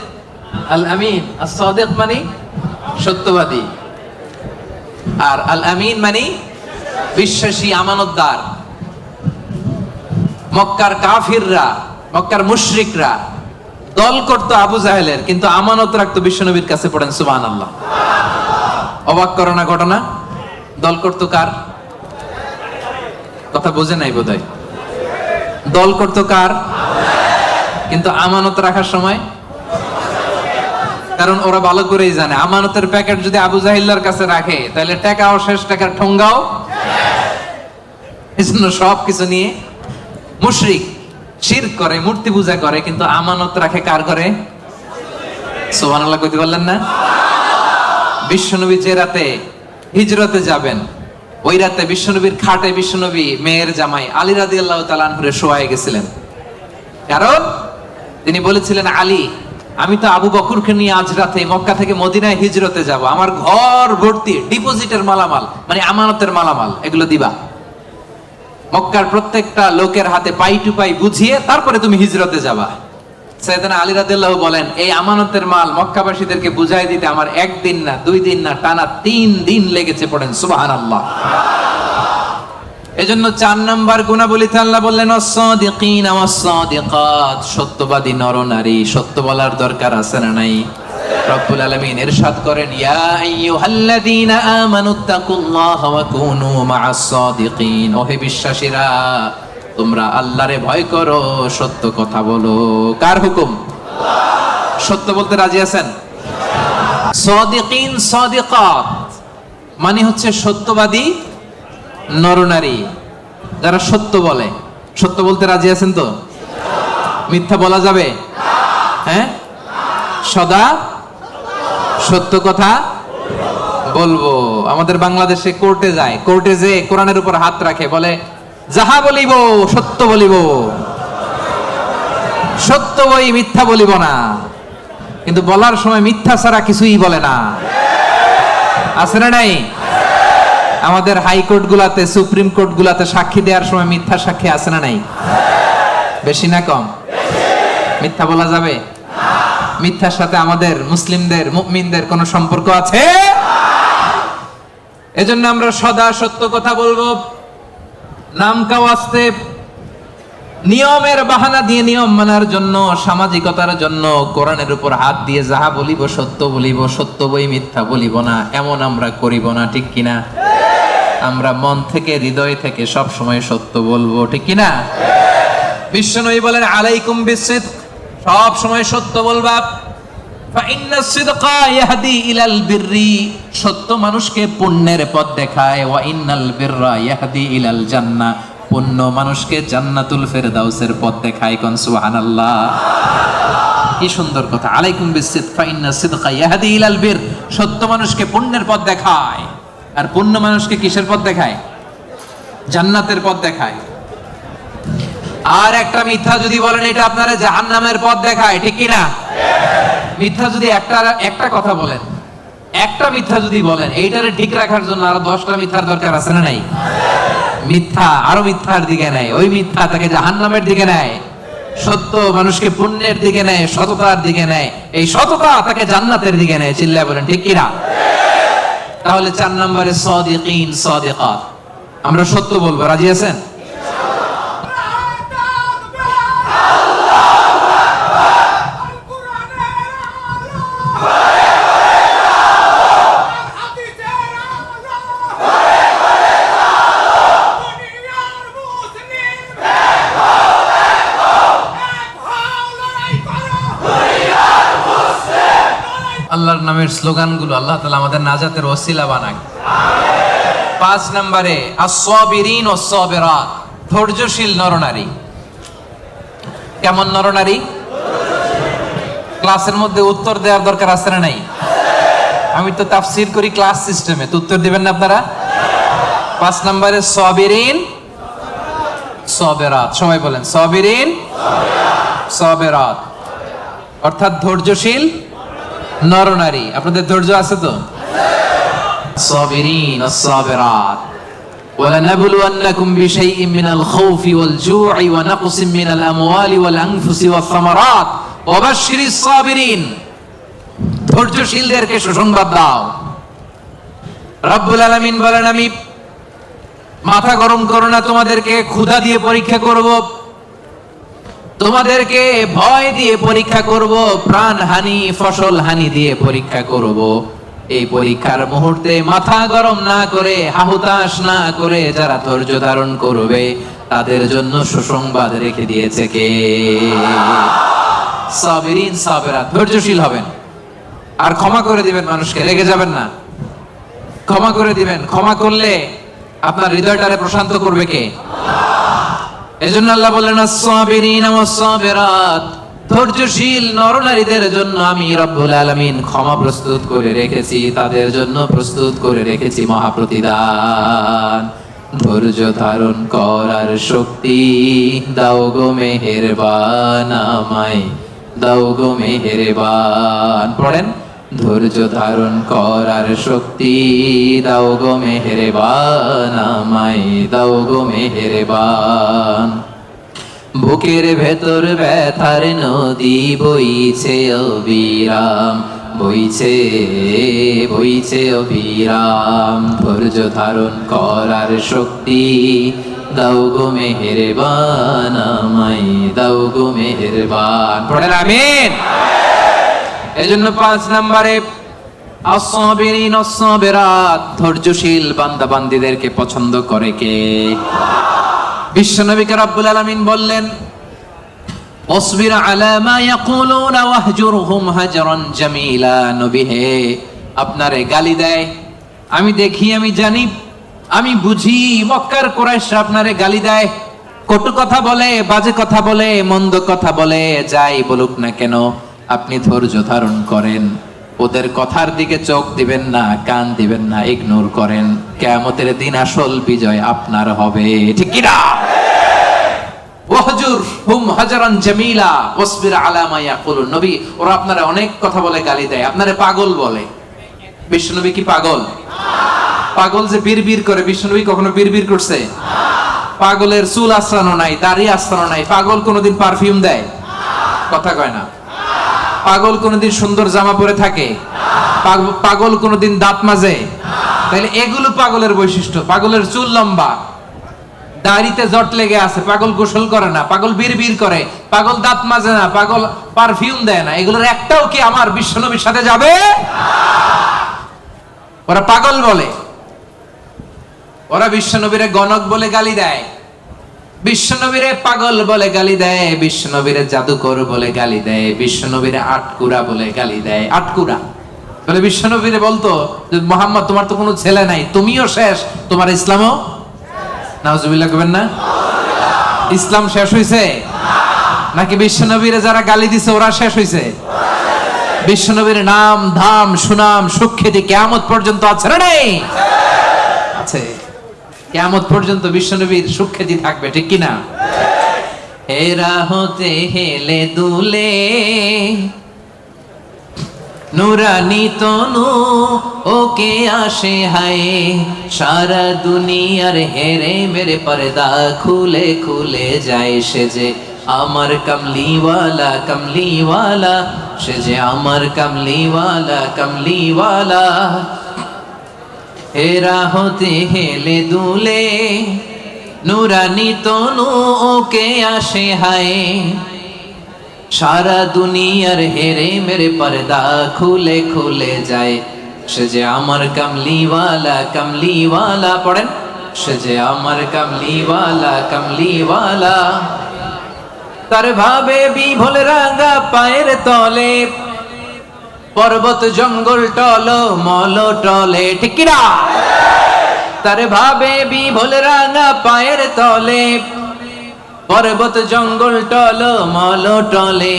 আল আমিন। as-সাদিক মানে সত্যবাদী, আর আল আমিন মানে বিশ্বাসী, আমানতদার। মক্কার কাফিররা, মক্কার মুশরিকরা দল করতো আবু জাহেলের, কিন্তু আমানত রাখতো বিশ্বনবীর কাছে। পড়েন সুবহানাল্লাহ। অবাক করো না ঘটনা? দল করতো কার? কথা বোঝে নাই বোধহয়। দল করতো কার? কিন্তু আমানত রাখার সময়, কারণ ওরা ভালো করেই জানে আমানতের প্যাকেট যদি আবু জাহিল্লার কাছে রাখে তাহলে টাকাও শেষ, টাকার ঠোঙ্গাও। এজন্য সবকিছু নিয়ে মুশরিক শিরক করে, মূর্তি পূজা করে, কিন্তু আমানত রাখে কার করে? সুবহানাল্লাহ কইতে বললেন না? বিশ্বনবী যে রাতে হিজরতে যাবেন, ওই রাতে বিশ্বনবীর খাটে বিশ্বনবী মেয়ের জামাই আলী রাদিয়াল্লাহু তাআলা আনহুরে শোয়ায় গেছিলেন। কারণ তিনি বলেছিলেন, আলী, আমি তো আবু বকরকে নিয়ে আজ রাতে মক্কা থেকে মদিনায় হিজরতে যাব, আমার ঘর ভর্তি ডিপোজিটের মালামাল, মানে আমানতের মালামাল, এগুলো দিবা। মক্কার প্রত্যেকটা লোকের হাতে পাই টু পাই বুঝিয়ে তারপরে তুমি হিজরতে যাবা। সাইয়েদনা আলী রাদিয়াল্লাহু বলেন, এই আমানতের মাল মক্কাবাসীদেরকে বুঝাই দিতে আমার 1 দিন না 2 দিন না, টানা 3 দিন লেগেছে। পড়েন সুবহানাল্লাহ। এজন্য 4 নাম্বার গুণাবলীতে আল্লাহ বললেন ওয়াস-সাদিকিন ওয়াস-সাদিকাত, সত্যবাদী নরনারী। সত্য বলার দরকার আছে না নাই? রব্বুল আলামিন ইরশাদ করেন, ইয়া আইয়ুহাল্লাযীনা আমানুত্তাকুল্লাহা ওয়া কুনু মা'আস-সাদিকিন, ওহে বিশ্বাসীরা, তোমরা আল্লাহরে ভয় করো, সত্য কথা বলো। কার হুকুম? আল্লাহ। সত্য বলতে রাজি আছেন? সাদিকিন সাদিকাত মানে হচ্ছে সত্যবাদী নরনারী, যারা সত্য বলে। সত্য বলতে রাজি আছেন তো? মিথ্যা বলা যাবে? হ্যাঁ, সদা সত্য কথা বলবো। আমাদের বাংলাদেশে কোর্টে যায়, কোর্টে যে কোরআনের উপর হাত রাখে, বলে যাহা বলিব সত্য বলিব, সত্য বই মিথ্যা বলিব না। কিন্তু বলার সময় মিথ্যা ছাড়া কিছুই বলে না। আছে না নাই? আমাদের হাইকোর্ট গুলাতে, সুপ্রিম কোর্ট গুলাতে সাক্ষী দেওয়ার সময় মিথ্যা সাক্ষী আছে না নাই? বেশি না কম? মিথ্যা বলা যাবে? মিথ্যার সাথে আমাদের মুসলিমদের, মুমিনদের কোনো সম্পর্ক আছে? এজন্য আমরা সদা সত্য কথা বলবো। নাম কাওয়াস্তে, নিয়মের বাহানা দিয়ে, নিয়ম মানার জন্য, সামাজিকতার জন্য কোরআনের উপর হাত দিয়ে যাহা বলিব সত্য বলিব, সত্য বই মিথ্যা বলিব না, এমন আমরা করিব না। ঠিক কিনা? আমরা মন থেকে, হৃদয় থেকে সব সময় সত্য বলবো। ঠিক কিনা? বিশ্বনবী বলেন, আলাইকুম বিসিদক, সব সময় সত্য বলবা। ফাইন্নাস সিদকা ইয়াহদি ইলাল বিররি, সত্য মানুষকে পুণ্যের পথ দেখায়। ওয়া ইন্নাল বিররা ইয়াহদি ইলাল জান্নাহ, পুণ্য মানুষকে জান্নাতুল ফেরদাউসের পথ দেখায়। কোন সুবহানাল্লাহ। কি সুন্দর কথা। আলাইকুম বিসিদক ফাইন্নাস সিদকা ইয়াহদি ইলাল বির, সত্য মানুষকে পুণ্যের পথ দেখায়, আর পুণ্য মানুষকে কিসের পথ দেখায়? জান্নাতের পথ দেখায়। আর একটা মিথ্যা যদি বলেন, এটা আপনারা জাহান্নামের পথ দেখায়। ঠিক কিনা? মিথ্যা যদি একটা কথা বলেন, একটা মিথ্যা যদি বলেন, এইটারে ঠিক রাখার জন্য আরো 10টা মিথ্যার দরকার আছে না নাই? মিথ্যা আরো মিথ্যার দিকে নেয়, ওই মিথ্যা তাকে জাহান্নামের দিকে নেয়। সত্য মানুষকে পুণ্যের দিকে নেয়, সততার দিকে নেয়, এই সততা তাকে জান্নাতের দিকে নেয়। চিল্লায় বলেন ঠিক কিনা? তাহলে 4 নম্বরে সাদিকিন সাদিকাত, আমরা সত্য বলবো। রাজি আছেন? আল্লাহর নামের স্লোগানগুলো আল্লাহ তাআলা আমাদের নাজাতের ওসিলা বানাক। 5 নম্বরে আস-সাবিরিন ওয়াস-সাবিরাত, ধৈর্যশীল নরনারী। কেমন নরনারী? ক্লাসের মধ্যে উত্তর দেওয়ার দরকার আছে না নাই? আমি তো তাফসীর করি ক্লাস সিস্টেমে, তো উত্তর দিবেন না আপনারা? 5 নম্বরে সাবিরিন সাবিরাত, সবাই বলেন সাবিরিন সাবিরাত। অর্থাৎ ধৈর্যশীল নরনারী। আপনাদের ধৈর্য আছে তো? সাবিরিন আস-সাবিরাত ওয়ালানাবলুওয়ান্নাকুম বিশাইইন মিনাল খাউফি ওয়াল জু'i ওয়া নাকসিম মিনাল আমওয়ালি ওয়াল আনফুসি ওয়াস সামারাত ওয়া বাশশিরিস সাবিরিন। ধৈর্যশীলদেরকে সুসংবাদ দাও। রব্বুল আলামিন বলেন, আমি মাথা গরম করো না, তোমাদেরকে ক্ষুধা দিয়ে পরীক্ষা করব, তোমাদেরকে ভয় দিয়ে পরীক্ষা করব, প্রাণ হানি ফসল হানি দিয়ে পরীক্ষা করব। এই পরীক্ষার মুহূর্তে মাথা গরম না করে, হাহুতাশ না করে যারা ধৈর্য ধারণ করবে তাদের জন্য সুসংবাদ রেখে দিয়েছে কে? সাবিরিন সাবিরাত, ধৈর্যশীল হবেন আর ক্ষমা করে দিবেন মানুষকে, রেগে যাবেন না, ক্ষমা করে দিবেন। ক্ষমা করলে আপনার হৃদয়টারে প্রশান্ত করবে কে? এজন্য আল্লাহ বললেন আস-সাবিরিন ওয়াস-সাবিরাত, ধৈর্যশীল নরনারীদের জন্য আমি রব্বুল আলামিন ক্ষমা প্রস্তুত করে রেখেছি, তাদের জন্য প্রস্তুত করে রেখেছি মহাপ্রতিদান। ধৈর্য ধারণ করার শক্তি দাও গো মেহেরবান, আমায় দাও গো মেহেরবান। পড়েন, ধৈর্য ধারণ করার শক্তি দাও গো মেহেরবান, আমায় দাও গো মেহেরবান। বুকের ভেতর ব্যথার নদী বইছে অবিরাম, বইছে বইছে অবিরাম। ধৈর্য ধারণ করার শক্তি দাও গো মেহেরবান, আমায় দাও গো মেহেরবান। পড়েন আমিন। এজন্য 5 নম্বরে আস-সাবিরিন আস-সাবিরাত, ধৈর্যশীল বান্দা বান্দীদেরকে পছন্দ করে কে? বিশ্বনবীকে রব্বুল আলামিন বললেন, ওয়াসবির আলা মা ইয়াকুলুনা ওয়াহজুরহুম হাজরান জামিলা। নবী হে, আপনারে গালি দেয়, আমি দেখি, আমি জানি, আমি বুঝি, মক্কার কুরাইশরা আপনারে গালি দেয়, কটু কথা বলে, বাজে কথা বলে, মন্দ কথা বলে, যাই বলুক না কেন আপনি ধৈর্য ধারণ করেন, ওদের কথার দিকে চোখ দিবেন না, কান দিবেন না, ইগনোর করেন। কিয়ামতের দিন আসল বিজয় আপনার হবে, ঠিক কি না? ওয়াহজুর হুম হাজরান জামিলা ওয়াসবির আলা মা ইয়াকুলুন। নবী, ওরা আপনারা অনেক কথা বলে, গালি দেয়, আপনারে পাগল বলে। বিশ্বনবী কি পাগল? পাগল যে বিড়বিড় করে, বিশ্বনবী কখনো বিড়বিড় করছে? পাগলের চুল আশ্রানো নাই, দাড়ি আশ্রানো নাই। পাগল কোনোদিন পারফিউম দেয়? কথা কয় না। পাগল কোনোদিন সুন্দর জামা পরে থাকে? পাগল কোনোদিন দাঁত মাজে? তাহলে এগুলো পাগলের বৈশিষ্ট্য। পাগলের চুল লম্বা, দাড়িতে জট লেগে আছে, পাগল গোসল করে না, পাগল বিড়বিড় করে, পাগল দাঁত মাজে না, পাগল পারফিউম দেয় না, এগুলোর একটাও কি আমার বিশ্বনবীর সাথে যাবে? ওরা পাগল বলে, ওরা বিশ্বনবীরে গণক বলে গালি দেয়, বিশ্বনবীরে পাগল বলে গালি দেয়, বিশ্বনবীরে জাদুকর বলে গালি দেয়, বিশ্বনবীরে আটকুরা বলে গালি দেয়। আটকুরা বলে বিশ্বনবীরে বলতো যে মুহাম্মদ, তোমার তো কোনো ছেলে নাই, তুমিও শেষ, তোমার ইসলামও। নাউজুবিল্লাহ কবেন না? ইসলাম শেষ হইছে নাকি বিশ্বনবীরে যারা গালি দিছে ওরা শেষ হইছে? বিশ্বনবীর নাম ধাম সুনাম সুখ্যাতি কিয়ামত পর্যন্ত আছে না? নাই আছে। কিয়ামত পর্যন্ত বিশ্বনবীর সুখ্যাতি থাকবে, ঠিক কি না? হেরা হতে হেলে দুলে নুরানি তনু ওকে আসে হায়, সারা দুনিয়ার হেরে মেরে পর্দা খুলে খুলে যায় সে যে আমার কামলিওয়ালা কামলিওয়ালা, সে যে আমার কামলিওয়ালা কামলিওয়ালা। হেরা হতে হেলে দুলে নুরানি তনু ওকে আসে হায়, সারা দুনিয়ার হেরে মেরে পর্দা খুলে খুলে যায় সে যে আমার কামলিওয়ালা কামলিওয়ালা। পড়েন, সে যে আমার কামলিওয়ালা কামলিওয়ালা। তার ভাবে বিভোল রাঙা পায়ের তলে, পর্বত জঙ্গল টল মল টলে, ঠিক কি না? তার ভাবে বিভোল রাঙা পায়ের তলে, পর্বত জঙ্গল টল মল টলে।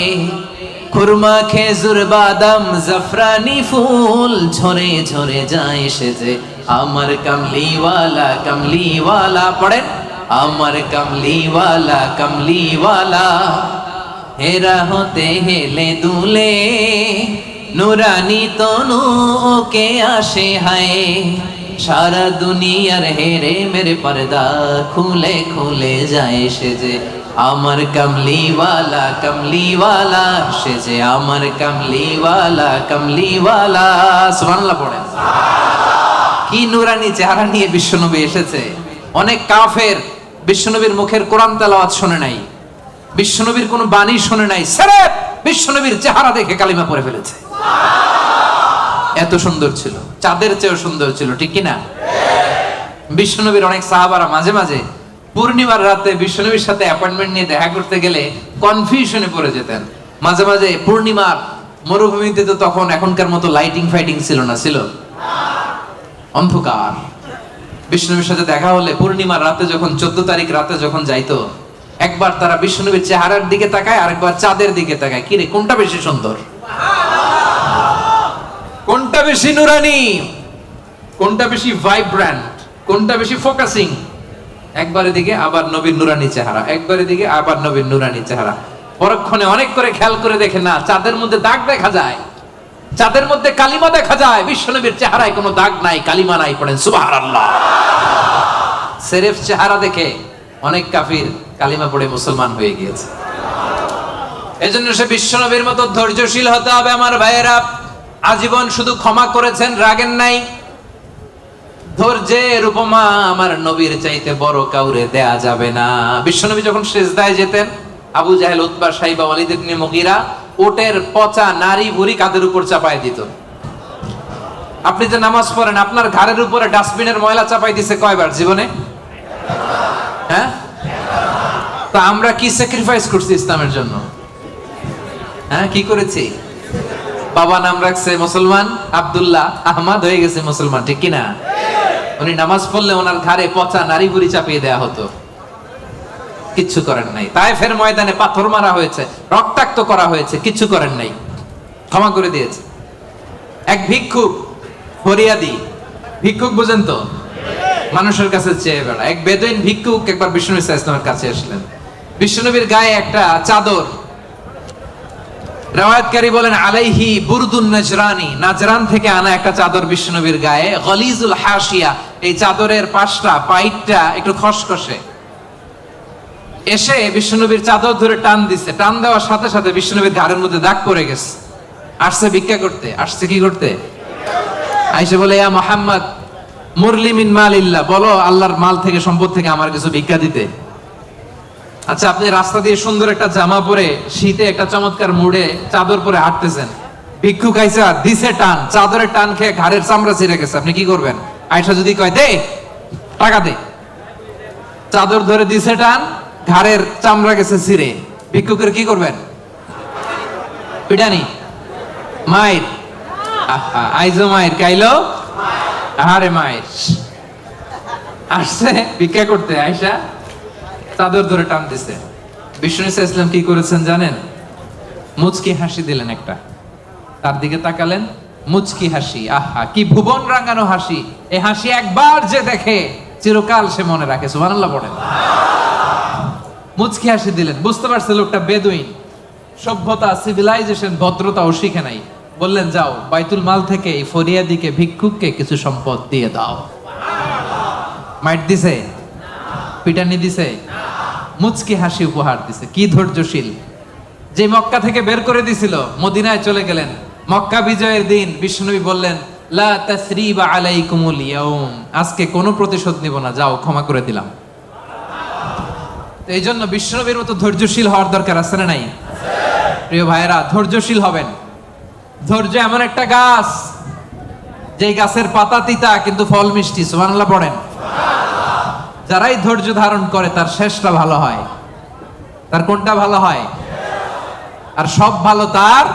খুরমা খেজুর বাদাম জাফরানি ফুল ঝরে ঝরে যায় সে যে আমার কামলিওয়ালা কামলিওয়ালা। পড়েন, আমার কামলিওয়ালা কামলিওয়ালা। হেরা হতে হেলে দুলে নুরানি তনু ওকে আসে হায় সারা দুনিয়ার হেরে মেরে পর্দা খুলে খুলে যায় সে যে আমার কমলিওয়ালা কমলিওয়ালা সে যে আমার কমলিওয়ালা কমলিওয়ালা সুবহানাল্লাহ পড়েন। কি নুরানি চেহারা নিয়ে বিশ্বনবী এসেছে। অনেক কাফের বিশ্বনবীর মুখের কোরআন তেলাওয়াত শুনে নাই, বিশ্বনবীর কোনো বাণী শুনে নাই, সির্ফ বিশ্বনবীর চেহারা দেখে কালিমা পড়ে ফেলেছে। এত সুন্দর ছিল, চাঁদের চেয়েও সুন্দর ছিল, ঠিক কি না? বিশ্বনবীর অনেক সাহাবারা মাঝে মাঝে পূর্ণিমার রাতে বিশ্বনবীর সাথে অ্যাপয়েন্টমেন্ট নিয়ে দেখা করতে গেলে কনফিউশনে পড়ে যেতেন। মাঝে মাঝে পূর্ণিমার মরুভূমিতে তো তখন এখনকার মতো লাইটিং ফাইটিং ছিল না, ছিল অন্ধকার। বিশ্বনবীর সাথে দেখা হলে পূর্ণিমার রাতে যখন 14 তারিখ রাতে যখন যাইতো, একবার তারা বিশ্বনবীর চেহারার দিকে তাকায়, আরেকবার চাঁদের দিকে তাকায়, কি রে কোনটা বেশি সুন্দর, কোনটা বেশি নুরানি, কোনটা বেশি ভাইব্রেন্ট, কোনটা বেশি ফোকাসিং। একবারের দিকে আবার নবীর নুরানি চেহারা, একবারের দিকে আবার নবীর নুরানি চেহারা। পরক্ষণে অনেক করে খেয়াল করে দেখে না, চাঁদের মধ্যে দাগ দেখা যায়, চাঁদের মধ্যে কালিমা দেখা যায়, বিশ্বনবীর চেহারায় কোনো দাগ নাই, কালিমা নাই। পড়েন সুবহানাল্লাহ। সির্ফ চেহারা দেখে অনেক কাফির কালিমা পড়ে মুসলমান হয়ে গিয়েছে। এজন্য সে বিশ্বনবীর মতো ধৈর্যশীল হতে হবে। আমার ভাইয়েরা, আজীবন শুধু ক্ষমা করেছেন, রাগেন নাই। ধৈর্যের উপমা আমার নবীর চাইতে বড় কাউরে দেয়া যাবে না। বিশ্বনবী যখন সিজদায় যেতেন, আবু জাহেল, উতবা, সাইবা, ওয়ালিদ ইবনে মুগীরা ওটের পচা নারী ভুঁড়ি কাঁধের উপর চাপায় দিত। আপনি যে নামাজ পড়েন, আপনার ঘাড়ের উপরে ডাস্টবিনের ময়লা চাপাই দিছে কয়বার জীবনে? হ্যাঁ, তা আমরা কি স্যাক্রিফাইস করছি ইসলামের জন্য? হ্যাঁ, কি করেছি? বাবা নাম রাখছে মুসলমান, আব্দুল্লাহ, আহমদ হয়ে গেছে মুসলমান, ঠিক কিনা? উনি নামাজ পড়লে ওনার ঘাড়ে পচা নারী ভুঁড়ি চাপিয়ে দেয়া হতো, কিচ্ছু করেন নাই। তায়েফের ময়দানে পাথর মারা হয়েছে, রক্তাক্ত করা হয়েছে, কিচ্ছু করেন নাই, ক্ষমা করে দিয়েছে। এক ভিক্ষুক, ফরিয়াদি ভিক্ষুক, বুঝেন তো, মানুষের কাছে চেয়ে বেড়া, এক বেদুইন ভিক্ষুক একবার বিশ্বনবী সাল্লাল্লাহু আলাইহি ওয়াসাল্লামের কাছে আসলেন। বিশ্বনবীর গায়ে একটা চাদর, রাওয়ায়াতকারী বলেন আলাইহি বুরদুন নাজরানি, নাজরান থেকে আনা একটা চাদর বিশ্বনবীর গায়ে, গলিজুল হাশিয়া, এই চাদরের পাশটা, পাইটটা একটু খসখসে। এসে বিশ্বনবীর চাদর ধরে টান দিছে, টান দেওয়ার সাথে সাথে বিশ্বনবীর ঘাড়ের মধ্যে দাগ পড়ে গেছে। আসছে ভিক্ষা করতে, আসছে কি করতে? আইসে বলে, ইয়া মুহাম্মদ মুরলি মিন মালিল্লাহ, বলো আল্লাহর মাল থেকে, সম্পদ থেকে আমার কিছু ভিক্ষা দিতে। আচ্ছা, আপনি রাস্তা দিয়ে সুন্দর একটা জামা পরে, শীতে একটা চমৎকার মুড়ে চাদর পরে হাঁটতেছেন, ভিক্ষুক আইসা দিছে টান, চাদরের টান খেয়ে ঘাড়ের চামড়া ছিঁড়ে গেছে, আপনি কি করবেন? আয়সা যদি কয় দে টাকা দে, চাদর ধরে দিছে টান, ঘাড়ের চামড়া গেছে ছিঁড়ে, ভিক্ষুকের কি করবেন? পিটানি, মাইর, আইজো মাইর, কাইলো আরে মাইর। আসছে ভিক্ষা করতে, আয়সা চাদর ধরে টান দিছে। বিষ্ণু ইসলাম কি করেছেন জানেন? মুচকি হাসি দিলেন একটা, তার দিকে তাকালেন, মুচকি হাসি, আহা কি ভুবন রাঙানো হাসি। এই হাসি একবার যে দেখে চিরকাল সে মনে রাখে। সুবহানাল্লাহ পড়েন। মুচকি হাসি দিলেন, বুঝতে পারছে লোকটা বেদুইন, সভ্যতা, সিভিলাইজেশন, ভদ্রতাও শিখে নাই। বললেন, যাও বাইতুল মাল থেকে এই ফরিয়াদিকে, ভিক্ষুককে কিছু সম্পদ দিয়ে দাও। মাইট দিছে? পিটানি দিছে? মুচকি হাসি উপহার দিছে। কি ধৈর্যশীল! যে মক্কা থেকে বের করে দিছিল, মদিনায় চলে গেলেন। মক্কা বিজয়ের দিন বিশ্বনবী বললেন, লা তাসরিবা আলাইকুমুল ইয়াউম, আজকে কোনো প্রতিশোধ নিব না, যাও ক্ষমা করে দিলাম। এই জন্য বিশ্বনবীর মতো ধৈর্যশীল হওয়ার দরকার আছে না নাই? প্রিয় ভাইয়েরা, ধৈর্যশীল হবেন। ধৈর্য এমন একটা গাছ, যে গাছের পাতা তিতা কিন্তু ফল মিষ্টি। সুবহানাল্লাহ পড়েন। যারাই ধৈর্য ধারণ করে তার শেষটা ভালো হয়। তার কোনটা ভালো হয়? আর সব ভালো তার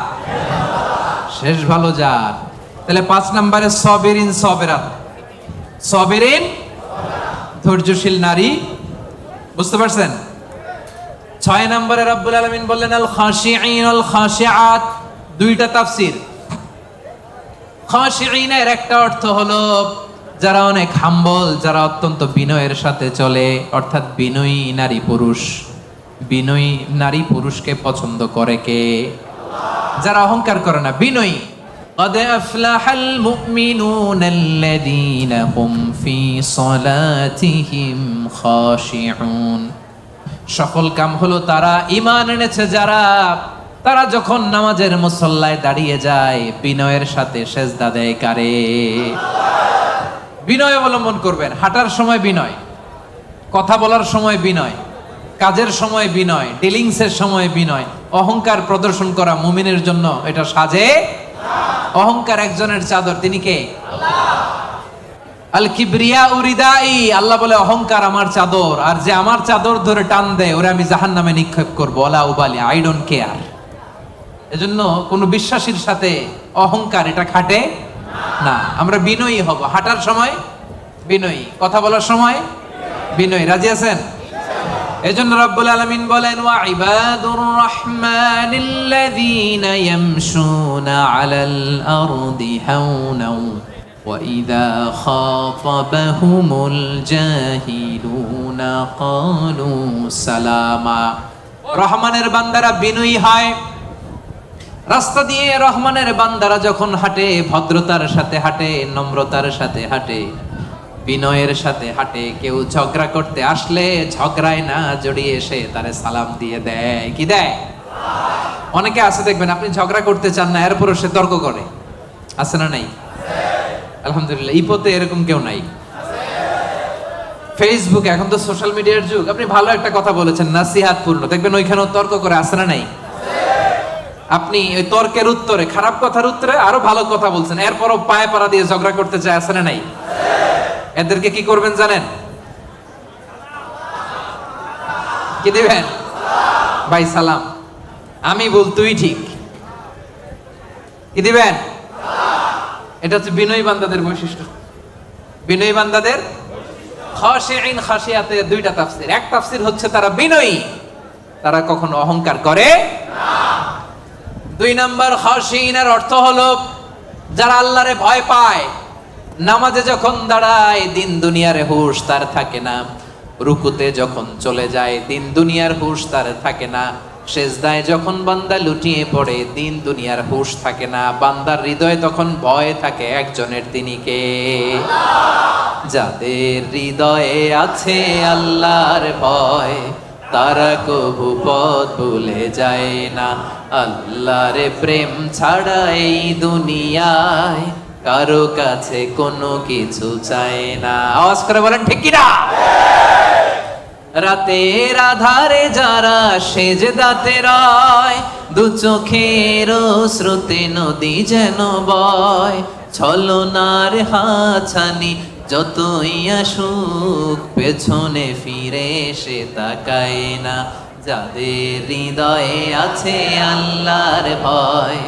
শেষ ভালো যার। তাহলে 5 নম্বরে সবিরিন সবেরাত, সবিরিন ধৈর্যশীল নারী, বুঝতে পারছেন? 6 নম্বরে রব্বুল আলামিন বললেন আল খাশিঈন আল খাশিআত। দুইটা তাফসীর। খাশিঈনের একটা অর্থ হলো যারা অনেক হাম্বল, যারা অত্যন্ত বিনয়ের সাথে চলে, অর্থাৎ বিনয়ী নারী পুরুষ। বিনয়ী নারী পুরুষকে পছন্দ করে কে? যারা অহংকার করে না, বিনয়ী। قد أفلح المؤمنون الذين هم في صلاتهم خاشعون। সফল কাম হলো তারা ঈমান এনেছে যারা, তারা যখন নামাজের মুসল্লায় দাঁড়িয়ে যায় বিনয়ের সাথে সেজদা দেয় কারে? বিনয় অবলম্বন করবেন। হাঁটার সময় বিনয়, কথা বলার সময় বিনয়, কাজের সময় বিনয়, ডিলিংসের সময় বিনয়। অহংকার প্রদর্শন করা মুমিনের জন্য এটা সাজে। অহংকার একজনের চাদর, তিনি কে? আল কিবরিয়া উরিদাই। আল্লাহ বলে অহংকার আমার চাদর, আর যে আমার চাদর ধরে টান দেয় ওরে আমি জাহান্নামে নিক্ষেপ করবো। ওয়ালা উবালি, আই ডোন্ট কেয়ার। এজন্য কোন বিশ্বাসীর সাথে অহংকার এটা খাটে না। আমরা বিনয়ী হব, হাঁটার সময় বিনয়ী, কথা বলার সময় বিনয়ী। রাজি আছেন? এজন্য রব্বুল আলামিন বলেন ওয়া ইবাদুর রাহমানিল্লাযীনা ইয়ামশুনা আলাল আরদি হাওনা ওয়া ইযা খাতাবাহুমুল জাহিলুনা ক্বালু সালামা। রহমানের বান্দারা বিনয়ী হয়। রাস্তা দিয়ে রহমানের বান্দারা যখন হাঁটে ভদ্রতার সাথে হাঁটে, নম্রতার সাথে হাঁটে, বিনয়ের সাথে হাঁটে। কেউ ঝগড়া করতে আসলে ঝগড়ায় না জড়িয়ে এসে তারে সালাম দিয়ে দেয়। কি দেয়? অনেকে আছে দেখবেন, আপনি ঝগড়া করতে চান না, এরপরও সে তর্ক করে। আছে না নাই? আলহামদুলিল্লাহ, ইপোতে এরকম কেউ নাই। ফেসবুক, এখন তো সোশ্যাল মিডিয়ার যুগ। আপনি ভালো একটা কথা বলেছেন, নাসিহাত পূর্ণ, দেখবেন ওইখানেও তর্ক করে। আছে না নাই? আপনি ওই তর্কের উত্তরে, খারাপ কথার উত্তরে আরো ভালো কথা বলছেন, এরপরও পায়ে পাড়া দিয়ে ঝগড়া করতে চায়। আছে না নাই? এদেরকে কি করবেন জানেন? কি দিবেন? ভাই সালাম, আমি বল তুই ঠিক। কি দিবেন? এটা হচ্ছে বিনয়ী বান্দাদের বৈশিষ্ট্য। বিনয়ী বান্দাদের খাশিঈন, খাশিয়াতে দুইটা তাফসীর। এক তাফসীর হচ্ছে তারা বিনয়ী, তারা কখনো অহংকার করে না। দুই নাম্বার, খাশিঈনের অর্থ হলো যারা আল্লাহরে ভয় পায়। নামাজে যখন দাঁড়ায় দিন দুনিয়ার হুঁশ তার থাকে না। রুকুতে যখন চলে যায় দিন দুনিয়ার হুঁশ তার থাকে না। সেজদায় যখন বান্দা লুটিয়ে পড়ে দিন দুনিয়ার হুঁশ থাকে না। বান্দার হৃদয়ে তখন ভয় থাকে একজনের, তিনি কে? যাদের হৃদয়ে আছে আল্লাহর ভয় তারা কবু পথ ভুলে যায় না। আল্লাহর প্রেম ছাড়া এই দুনিয়ায় কারো কাছে কোনো কিছু চায় না। আওয়াজ করে বলেন ঠিক কি না? রাতের আধারে যারা সেজদাতে রয়, দু চোখের স্রোতে নদী যেন বয়। ছলনার হাছানি যতই আসুক পেছনে ফিরে সে তাকায় না। যাদের হৃদয়ে আছে আল্লাহর ভয়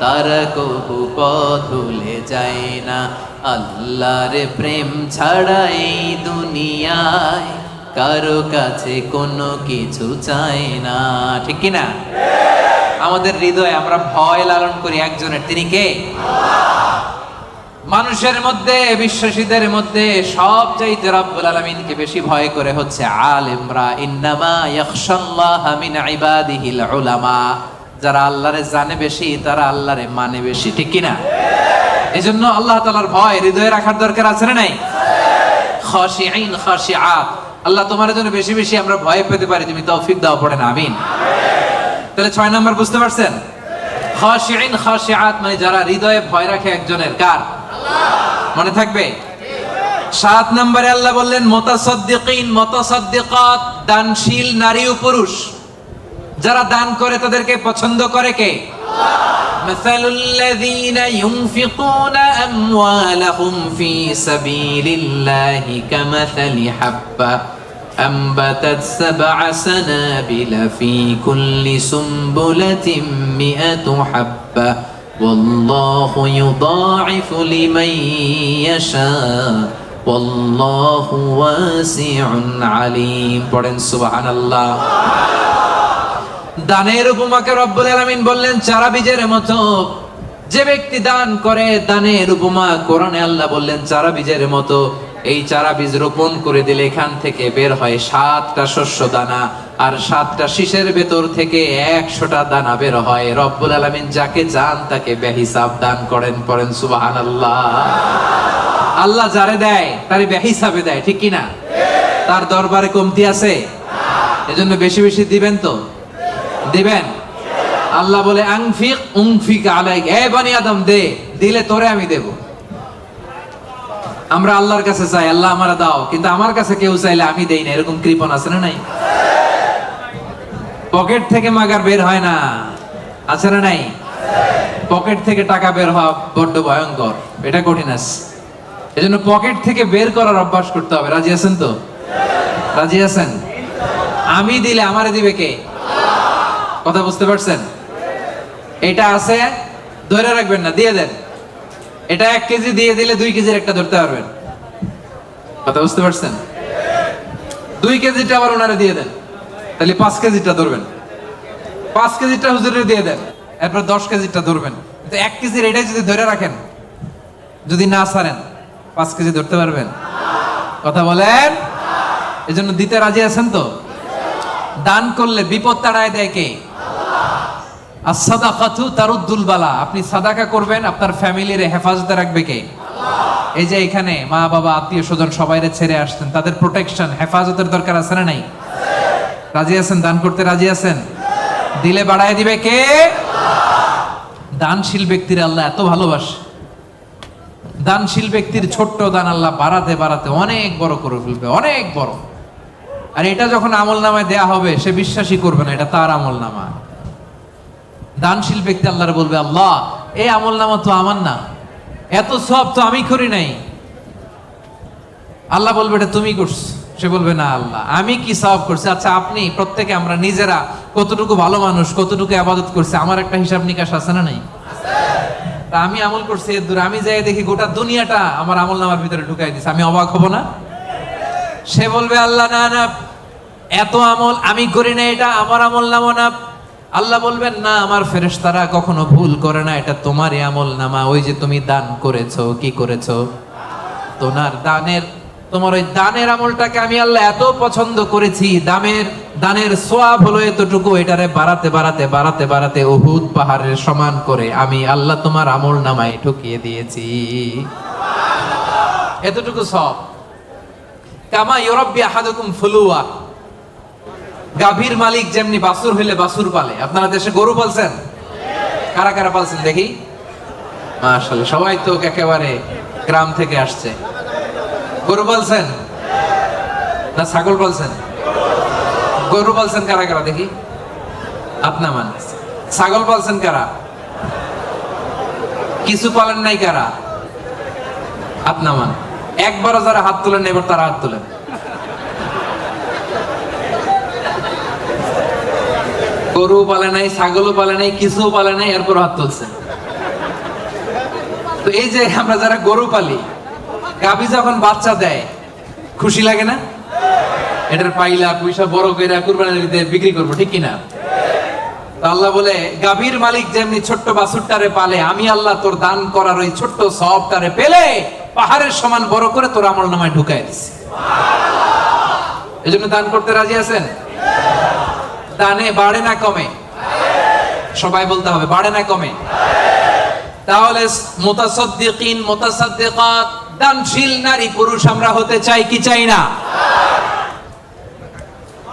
তারা কবু পথ ভুলে যায় না। আল্লাহর প্রেম ছাড়া এই দুনিয়ায় কারো কাছে কোনো কিছু চায় না। ঠিক কি না? আমাদের হৃদয়ে আমরা ভয় লালন করি একজনের, তিনি কে? মানুষের মধ্যে, বিশ্বাসীদের মধ্যে সবচাইতে রব্বুল আলামিনকে বেশি ভয় করে হচ্ছে আলেমরা। ইন্নামা ইয়াখশাল্লাহা মিন ইবাদিহিল উলামা। যারা আল্লাহরে জানে বেশি তারা আল্লাহরে মানে বেশি। ঠিক কি না? এজন্য আল্লাহ তাআলার ভয় হৃদয়ে রাখার দরকার আছে না নাই? খাশিঈন, খাশিআত। আল্লাহ তোমার জন্য বেশি বেশি আমরা ভয় পেতে পারি, তুমি তৌফিক দাও, পড়েন আমিন। তাহলে 6 নাম্বার বুঝতে পারছেন? খাশিঈন, খাশিআত মানে যারা হৃদয়ে ভয় রাখে একজনের। কার? মনে থাকবে? 7 নম্বরে আল্লাহ বললেন মুতাসাদ্দিকিন, মুতাসাদ্দিকাত, দানশীল নারী ও পুরুষ। যারা দান করে তাদেরকে পছন্দ করে কে? মাসালুল লাযীনা ইউনফিকুনা আমওয়ালাহুম ফি সাবিলিল্লাহি কামাসালি হাব্বা أنبتت 7 سنابل في كل سنبلة 100 حبة والله يضاعف لمن يشاء والله واسع عليم। পড়েন সুবহানাল্লাহ। দানের উপমাকে রব্বুল আলামিন বললেন চারা বীজের মতো। যে ব্যক্তি দান করে, দানের উপমা কোরআনে আল্লাহ বললেন চারা বীজের মতো। এই চারা বীজ রোপণ করে দিলে এখান থেকে বের হয় 7টা শস্য দানা। আর 7টা শীষের ভেতর থেকে 100টা দানা বের হয়। রব্বুল আলামিন যাকে চান তাকে বেহিসাব দান করেন, পড়েন সুবহানাল্লাহ। আল্লাহ যারে দেয় তারে বেহিসাবে দেয়, ঠিক কি না? তার দরবারে কমতি আছে? এজন্য বেশি বেশি দিবেন তো, দিবেন। আল্লাহ বলে আনফিক উনফিক আলাইক, এ বনি আদম দে, দিলে তোরে আমি দেব। আমরা আল্লাহর কাছে চাই আল্লাহ আমারে দাও, কিন্তু আমার কাছে কেউ চাইলে আমি দেই না, এরকম কৃপণ আছে না নাই? পকেট থেকে মাগার বের হয় না, আছে না নাই? পকেট থেকে টাকা বের হওয়া বড্ড ভয়ঙ্কর, এটা কঠিন আছে। এজন্য পকেট থেকে বের করার অভ্যাস করতে হবে। রাজি আছেন তো? রাজি আছেন? আমি দিলে আমারে দিবে কে? কথা বুঝতে পারছেন? এটা আছে, ধরে রাখবেন না, দিয়ে দেন। এটা 1 কেজি দিয়ে দিলে 2 কেজির একটা ধরতে পারবেন। কথা বুঝতে পারছেন? 2 কেজিটা আবার ওনারে দিয়ে দেন, তাহলে 5 কেজিটা ধরবেন। 5 কেজিটা হুজুরে দিয়ে দেন, এরপর 10 কেজিটা ধরবেন। কিন্তু 1 কেজির এটাই যদি ধরে রাখেন, যদি না ছাড়েন, 5 কেজি ধরতে পারবেন? কথা বলেন। এজন্য দিতে রাজি আছেন তো? দান করলে বিপদ তাড়ায় দেয় কে? as-সাদাকাতু তারুদ্দুল বালা। আপনি সাদাকা করবেন, আপনার ফ্যামিলির হেফাজতে রাখবে কে? এই যে এখানে মা বাবা আত্মীয় স্বজন সবাইরে ছেড়ে আসছেন, তাদের প্রোটেকশন হেফাজতের দরকার আছে না নাই? রাজি আছেন? দান করতে রাজি আছেন? দিলে বাড়ায় দিবে কে? দানশীল ব্যক্তির আল্লাহ এত ভালোবাসে। দানশীল ব্যক্তির ছোট্ট দান আল্লাহ বাড়াতে বাড়াতে অনেক বড় করে ফেলবে, অনেক বড়। আর এটা যখন আমল নামায় দেয়া হবে, সে বিশ্বাসই করবে না এটা তার আমল নামা। দানশীল ব্যক্তি আল্লাহর বলবে, আল্লাহ এই আমল নামা তো আমার না, এত সব তো আমি করি নাই। আল্লাহ বলবে এটা তুমি করছো। সে বলবে না আল্লাহ আমি কি সওয়াব করছি? আচ্ছা আপনি প্রত্যেকে আমরা নিজেরা কতটুকু ভালো মানুষ, কতটুকু ইবাদত করছি, আমার একটা হিসাব নিকাশ আছে না নাই? তা আমি আমল করছি এর দূরে, আমি যাই দেখি গোটা দুনিয়াটা আমার আমল নামার ভিতরে ঢুকাই দিছে, আমি অবাক হব না? সে বলবে আল্লাহ না না, এত আমল আমি করি না, এটা আমার আমল নামা না। আল্লাহ বলবেন না, আমার ফেরেশতারা কখনো ভুল করে না, এটা তোমারই আমল নামা। ওই যে তুমি দান করেছো, কি করেছো? তোমার ওই দানের আমলটাকে আমি আল্লাহ এত পছন্দ করেছি, দানের সোয়াব হলো এতটুকু, এটারে বাড়াতে বাড়াতে বাড়াতে বাড়াতে উহুদ পাহাড়ের সমান করে আমি আল্লাহ তোমার আমল নামায় ঢুকিয়ে দিয়েছি। এতটুকু সব। কামা ইউরাব্বি আহাদুকুম ফুলুয়া, গাভীর মালিক যেমনি বাছুর হইলে বাছুর পালে। আপনারা দেশে গরু পালছেন? কারা কারা পালছেন দেখি? মাশাআল্লাহ, সবাই তো একেবারে গ্রাম থেকে আসছে। গরু পালছেন না ছাগল পালছেন? গরু পালছেন কারা কারা দেখি? আপনা মান। ছাগল পালছেন কারা? কিছু পালেন নাই কারা? আপনা মান। একবারও যারা হাত তোলেন এবার তারা হাত তোলেন। গরু পালে নাই, ছাগলও পালে নাই, কিছু পালে নাই, এরপর হাত তুলছে। তো এই যে আমরা যারা গরু পালি, গাভী যখন বাচ্চা দেয় খুশি লাগে না? এটার পাইলা পয়সা বড় করে কুরবানির ঈদে বিক্রি করবো, ঠিক কিনা? আল্লাহ বলে গাভীর মালিক যেমনি ছোট্ট বাছুরটারে পালে, আমি আল্লাহ তোর দান করার ওই ছোট্ট সওয়াবটারে পেলে পাহাড়ের সমান বড় করে তোর আমল নামায় ঢুকাই দিছি। এজন্য দান করতে রাজি আছেন? দানে বাড়ে না কমে? সবাই বলতে হবে বাড়ে না কমে? তাহলে মুতাসাদ্দিকিন মুতাসাদ্দিকাত, দানশীল নারী পুরুষ আমরা হতে চাই কি চাই না?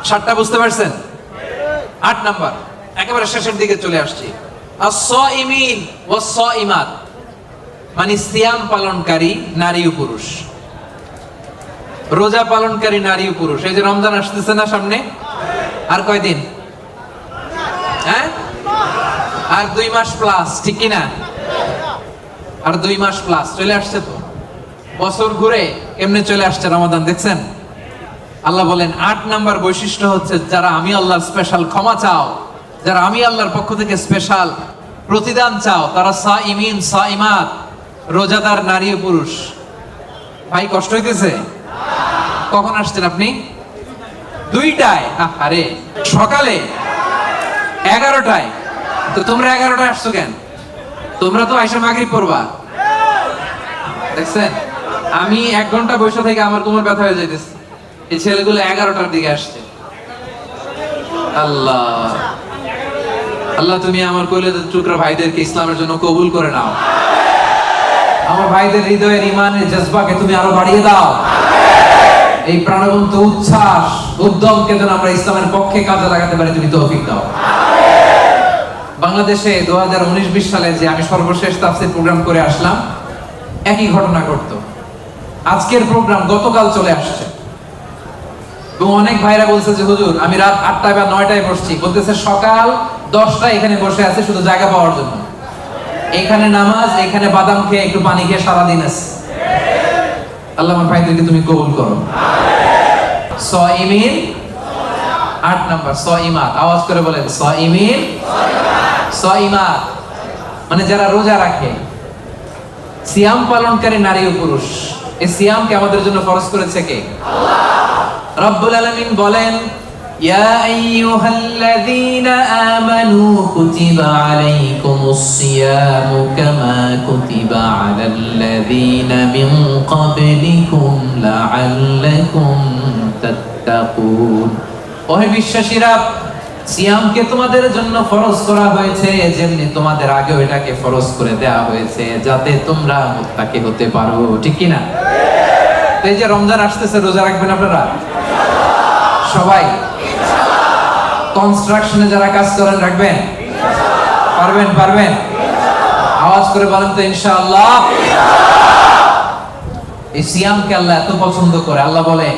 7টা বুঝতে পারছেন? 8 নাম্বার, একেবারে শেষের দিকে চলে আসছি। আস-সাইমিন ওয়াস-সাইমাত, মানে সিয়াম পালনকারী নারী ও পুরুষ, রোজা পালনকারী নারী ও পুরুষ। এই যে রমজান আসতেছে না সামনে, আর কয়দিন? হ্যাঁ, আর 2 মাস প্লাস, ঠিক কিনা? আর 2 মাস প্লাস চলে আসছে। তো বছর ঘুরে এমনি চলে আসছে রমাদান, দেখছেন? আল্লাহ বলেন 8 নাম্বার বৈশিষ্ট্য হচ্ছে যারা আমি আল্লাহর স্পেশাল ক্ষমা চাও, যারা আমি আল্লাহর পক্ষ থেকে স্পেশাল প্রতিদান চাও, তারা সাইমিন সাইমাত, রোজাদার নারী ও পুরুষ। ভাই কষ্ট হইতেছে? কখন আসছেন আপনি? 2টায়? আরে সকালে 11টায়। তো তোমরা 11টায় আসছো কেন? তোমরা তো আইসা মাগরিব পড়বা। দেখছেন, আমি 1 ঘন্টা বসে থেকে আমার কোমর ব্যথা হয়ে যাইতেছে। এই ছেলেগুলো 11টার দিকে আসছে। আল্লাহ আল্লাহ তুমি আমার কলিজার টুকরা ভাইদেরকে ইসলামের জন্য কবুল করে নাও। আমার ভাইদের হৃদয়ের ঈমানের জজবাকে তুমি আরো বাড়িয়ে দাও। এই প্রাণবন্ত উচ্ছ্বাস উদ্যমকে যেন আমরা ইসলামের পক্ষে কাজে লাগাতে পারি, তুমি তৌফিক দাও। বাংলাদেশে 2019-20 সালে যে আমি সর্বশেষ তাফসীর প্রোগ্রাম করে আসলাম, একই ঘটনা ঘটতো। আজকের প্রোগ্রাম গতকাল চলে আসছে এবং অনেক ভাইরা বলছে যে হুজুর আমি রাত 8টায় বা 9টায় বসছি, বলতেছে সকাল 10টায় এখানে বসে আছে শুধু জায়গা পাওয়ার জন্য। এখানে নামাজ, এখানে বাদাম খেয়ে একটু পানি খেয়ে সারাদিন আছে। আল্লাহ আমার ভাইদেরকে তুমি কবুল করো। সাইমিন 8 নাম্বার সাইমাত, আওয়াজ করে বলেন সাইমিন সাইমাত, মানে যারা রোজা রাখে, সিয়াম পালনকারী নারী ও পুরুষ। এই সিয়ামকে আমাদের জন্য ফরজ করেছে কে? আল্লাহ। রব্বুল আলামিন বলেন ইয়া আইয়ুহাল্লাযীনা আমানু কুতিবা আলাইকুমুস সিয়ামু কামা কুতিবা আলাল্লাযীনা মিন ক্বাবলিকুম লাআল্লাকুম তাত্তাকুন। ওহে বিশ্বাসীরা, সিয়ামকে তোমাদের জন্য ফরজ করা হয়েছে যেমনি তোমাদের আগেও এটাকে ফরজ করে দেওয়া হয়েছে যাতে তোমরা মুত্তাকি হতে পারো, ঠিক কি না? তো এই যে রমজান আসতেছে, রোজা রাখবেন আপনারা সবাই? কনস্ট্রাকশনে যারা কাজ করেন রাখবেন? পারবেন? পারবেন? আওয়াজ করে বলেন তো ইনশাআল্লাহ। এই সিয়ামকে আল্লাহ এত পছন্দ করে, আল্লাহ বলে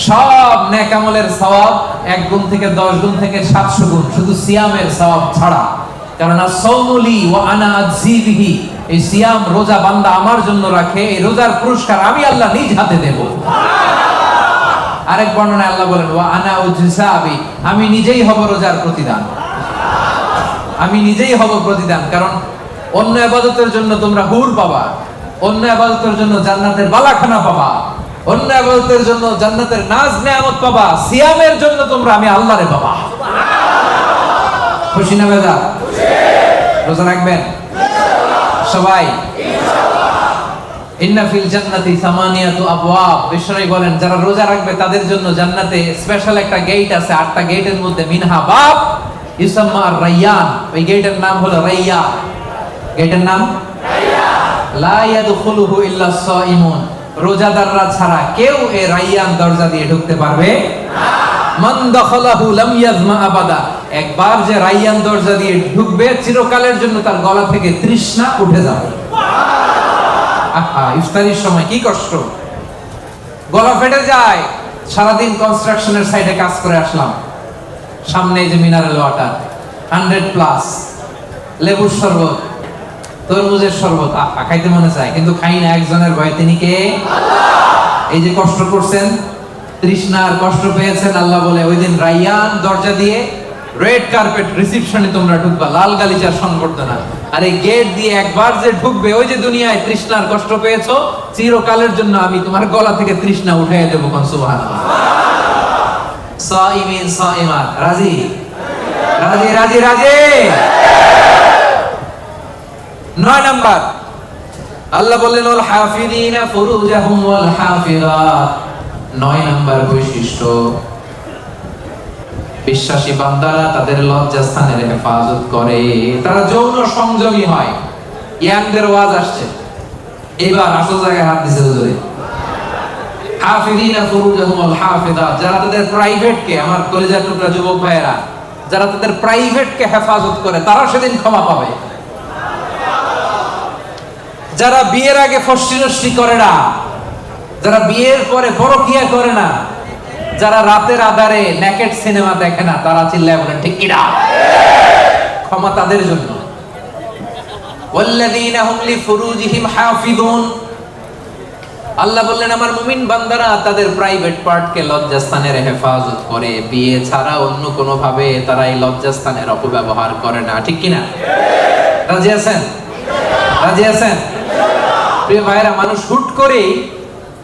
সব নেক আমলের সওয়াব 1 গুণ থেকে 10 গুণ থেকে 700 গুণ, শুধু সিয়ামের সওয়াব ছাড়া। কারণ সাওমুলি ওয়া আনা আযী বিহি, এই সিয়াম রোজা বান্দা আমার জন্য রাখে, এই রোজার পুরস্কার আমি আল্লাহ নিজ হাতে দেব। আরেক বর্ণনায় আল্লাহ বলেন ওয়া আনা উজসাবি, আমি নিজেই হব রোজার প্রতিদান, আমি নিজেই হব প্রতিদান। কারণ অন্য ইবাদতের জন্য তোমরা হুর পাবা, অন্য ইবাদতের জন্য জান্নাতের বালাখানা পাবা, অন্য ইবাদতের জন্য জান্নাতের নাজ নেয়ামত পাবা, সিয়ামের জন্য তোমরা আমি আল্লাহরে পাবা। খুশি না বেজা? রোজা রাখবেন সবাই? ইন্না ফিল জান্নাতি সামানিয়াতু আবওয়াব, বিশ্বনবী বলেন যারা রোজা রাখবে তাদের জন্য জান্নাতে স্পেশাল একটা গেট আছে, 8টা গেটের মধ্যে মিনহা বাব ইউসাম্মা আর-রায়্যান, ওই গেটের নাম হলো রায়্যান। গেটের নাম রায়্যান। লা ইয়াদখুলুহু ইল্লা সাইমুন, রোজাদাররা ছাড়া কেউ এই রায়্যান দরজা দিয়ে ঢুকতে পারবে না। মান দাখালাহু লাম ইয়াজমা আবাদা, একবার যে রায়্যান দরজা দিয়ে ঢুকবে চিরকালের জন্য তার গলা থেকে তৃষ্ণা উঠে যাবে। ইফতারির সময় কি কষ্ট, গলা ফেটে যায়। সারাদিন কনস্ট্রাকশনের সাইডে কাজ করে আসলাম, সামনে যে মিনারেল ওয়াটার 100+, লেবুর শরবত, তরমুজের শরবত, খাইতে মনে চায় কিন্তু খাই না, একজনের ভয়, তিনি কে? আল্লাহ। এই যে কষ্ট করছেন, তৃষ্ণার কষ্ট পেয়েছেন, আল্লাহ বলে ওই দিন রায়্যান দরজা দিয়ে রেড কার্পেট রিসেপশনে তোমরা ঢুকবা, লাল গালিচার সংবর্ধনা। আর এই গেট দিয়ে একবার যে ঢুকবে, ওই যে দুনিয়ায় তৃষ্ণার কষ্ট পেয়েছো, চিরকালের জন্য আমি তোমার গলা থেকে তৃষ্ণা উঠাইয়া দেবো। কোন সুবহানাল্লাহ। সাইমিন সাইমাত, রাজি রাজি রাজি রাজি। 9 নাম্বার আল্লাহ বললেন ওয়াল হাফিযিনা ফুরুজাহুম ওয়াল হাফিযাত। 9 নাম্বার বৈশিষ্ট্য, বিশ্বাসী বান্দারা তাদের লজ্জাস্থানের হেফাজত করে, তারা যৌন সংযমী হয়। ইয়াংদের ওয়াজ আসছে এবার, আসল জায়গায় হাত দিছে হুজুরে। হাফিযিনা ফুরুজাহুম ওয়াল হাফিযাত, যারা তাদের প্রাইভেটকে, আমার কলিজার টুকরা যুবক ভাইয়েরা, যারা তাদের প্রাইভেটকে হেফাজত করে তারা সেদিন ক্ষমা পাবে। যারা বিয়ের আগে ফষ্টি নষ্টি করে না, যারা বিয়ের পরে পরকিয়া করে না, যারা রাতের আধারে নেকেড সিনেমা দেখে না, তারা চিল্লায় বলেন ঠিক কিনা? ক্ষমা তাদের জন্য। ওয়াল্লাযীনা হুম লিফুরুজিহিম হাফিযুন, আল্লাহ বললেন আমার মুমিন বান্দারা তাদের প্রাইভেট পার্টকে লজ্জাস্থানের হেফাজত করে, বিয়ে ছাড়া অন্য কোনো ভাবে তারা এই লজ্জাস্থানের অপব্যবহার করে না, ঠিক কিনা? রাজি আছেন? রাজি আছেন? প্রিয় ভাইরা, মানুষ হুট করেই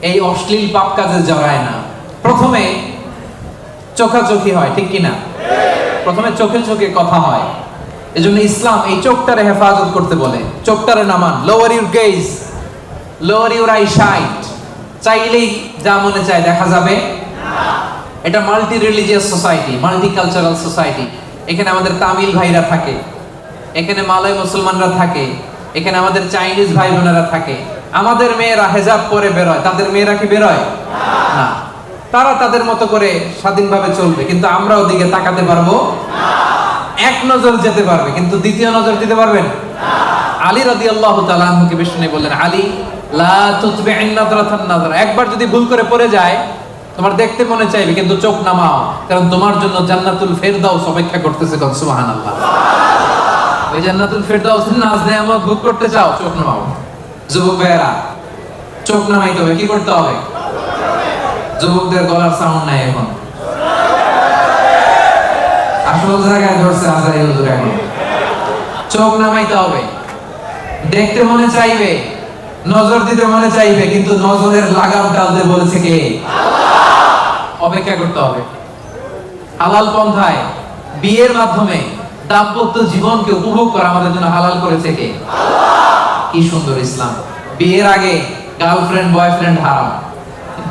এই অশ্লীল পাপ কাজে জড়ায় না। প্রথমে চোখাচোখি হয়, ঠিক কিনা? প্রথমে চোখে চোখে কথা হয়। এজন্য ইসলাম এই চোখটারে হেফাজত করতে বলে। চোখটারে নামান, lower your gaze, lower your eyesight. চাইলেই যা মনে চায় দেখা যাবে না। এটা multi religious society, multi cultural society. এখানে আমাদের তামিল ভাইরা থাকে, এখানে মালয় মুসলমানরা থাকে, এখানে আমাদের চাইনিজ ভাই বোনেরা থাকে। আমাদের মেয়েরা হেজাব পরে বেরোয়, তাদের মেয়েরা কি বেরোয় না? তারা তাদের মতো করে স্বাধীনভাবে চলবে, কিন্তু আমরা ওদিকে তাকাতে পারবো না। এক নজর যেতে পারবে, কিন্তু দ্বিতীয় নজর দিতে পারবেন না। আলী রাদিয়াল্লাহু তাআলা আনহুকে বিষ্ণু বললেন, আলী লা তুতবি'ন নাযরাতান নাযরা, একবার যদি ভুল করে পড়ে যায় তোমার দেখতে মনে চাইবে, কিন্তু চোখ নামাও, কারণ তোমার জন্য জান্নাতুল ফেরদাউস অপেক্ষা করতেছে। কোন সুবহানাল্লাহ। ওই জান্নাতুল ফেরদাউসের নাজ নেয়ামত ভোগ করতে চাও, চোখ নামাও। যুবক ভাইরা চোখ নামাইতে হবে, কি করতে হবে? যুবকদের গলার সাউন্ড নাই এখন, আসল জায়গায় ধরছে আজারি হুজুর। এখন চোখ নামাইতে হবে। দেখতে মনে চাইবে, নজর দিতে মনে চাইবে, কিন্তু নজরের লাগাম টানতে বলেছে কে? আল্লাহ। অপেক্ষা করতে হবে। হালাল পন্থায় বিয়ের মাধ্যমে দাম্পত্য জীবনকে উপভোগ করা আমাদের জন্য হালাল করেছে কে? আল্লাহ। কি সুন্দর ইসলাম! বিয়ের আগে গার্লফ্রেন্ড বয়ফ্রেন্ড হারাম,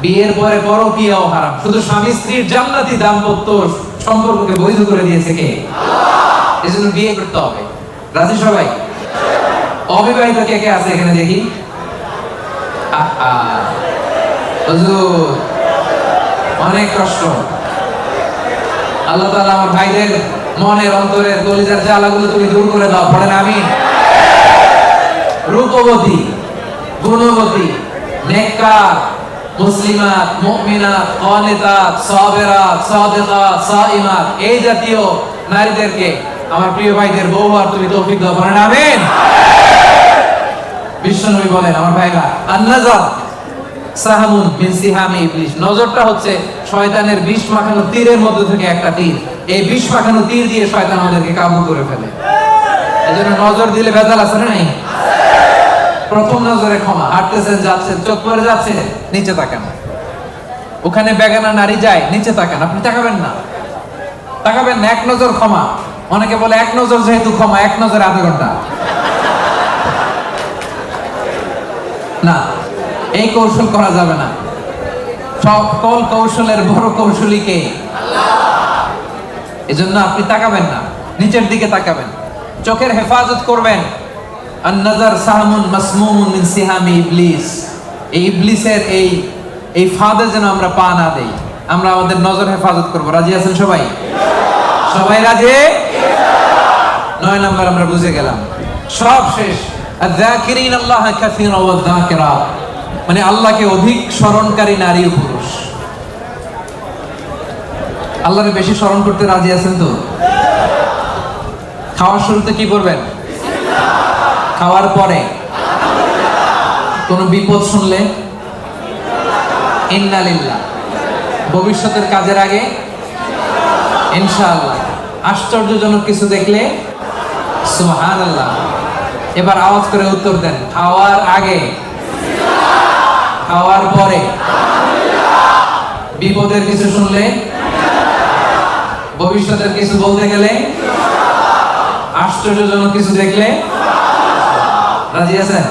বিয়ের পরে পরকীয়াও হারাম, শুধু স্বামী স্ত্রীর জান্নাতি দাম্পত্য সম্পর্ককে বৈধ করে দিয়েছে কে? আল্লাহ। এজন্য বিয়ে করতে হবে। রাজি সবাই? অবিবাহিত কে কে আছে এখানে দেখি? হুজুর অনেক কষ্ট। আল্লাহ তাআলা আমার ভাইদের মনের অন্তরের কলিজার জ্বালাগুলো তুমি দূর করে দাও, পড়েন আমিন। রূপবতী, গুণবতী, নেককার, মুসলিমাত, মুমিনাত, কানিতাত, সাবিরাত, সাদিকাত, সাইমাত, এই জাতীয় নারীদেরকে আমার প্রিয় ভাইদের বউ আর তুমি তৌফিক দাও, পড়েন আমিন। বিশ্বনবী বলেন, আমার ভাইরা, আন-নাজর সাহামুন মিন সিহামি ইবলিস, নজরটা হচ্ছে শয়তানের বিষ মাখানো তীরের মধ্যে থেকে একটা তীর। এই বিষ মাখানো তীর দিয়ে শয়তান আমাদেরকে কাবু করে ফেলে। এজন্য নজর দিলে ভেজাল আছে না নাই? প্রথম নজরে ক্ষমা। হাঁটতেছেন, যাচ্ছেন, চোখ পড়ে যাচ্ছে, নিচে তাকান। ওখানে বেগানা নারী যায়, নিচে তাকান, আপনি তাকাবেন না, তাকাবেন না। এক নজর ক্ষমা। অনেকে বলে এক নজর যেহেতু ক্ষমা, এক নজরে আধা ঘন্টা। না, এই কৌশল করা যাবে না। সকল কৌশলের বড় কৌশলী কে? আল্লাহ। এজন্য আপনি তাকাবেন না, নিচের দিকে তাকাবেন, চোখের হেফাজত করবেন। আন-নাজর সাহামুন মাসমুমুন মিন সিহামি ইবলিস, এই ইবলিসের এই ফাঁদে যেন আমরা পা না দেই। আমরা আমাদের নজর হেফাজত করব। রাজি আছেন সবাই? সবাই রাজি? 9 নাম্বার আমরা বুঝে গেলাম, সব শেষ। আয-যাকিরিন আল্লাহ কাসীরা ওয়ায-যাকিরাত, মানে আল্লাহকে অধিক স্মরণকারী নারী ও পুরুষ। আল্লাহকে বেশি স্মরণ করতে রাজি আছেন তো? খাওয়ার শুরুতে কি করবেন? খাওয়ার পরে কোন বিপদ শুনলে ইন্না লিল্লাহ, ভবিষ্যতের কাজের আগে ইনশাআল্লাহ, আশ্চর্যজনক কিছু দেখলে সুবহানাল্লাহ। এবার আওয়াজ করে উত্তর দেন, খাওয়ার আগে, খাওয়ার পরে, বিপদের কিছু শুনলে, ভবিষ্যতের কিছু বলতে গেলে, আশ্চর্যজনক কিছু দেখলে। রাজি আছেন?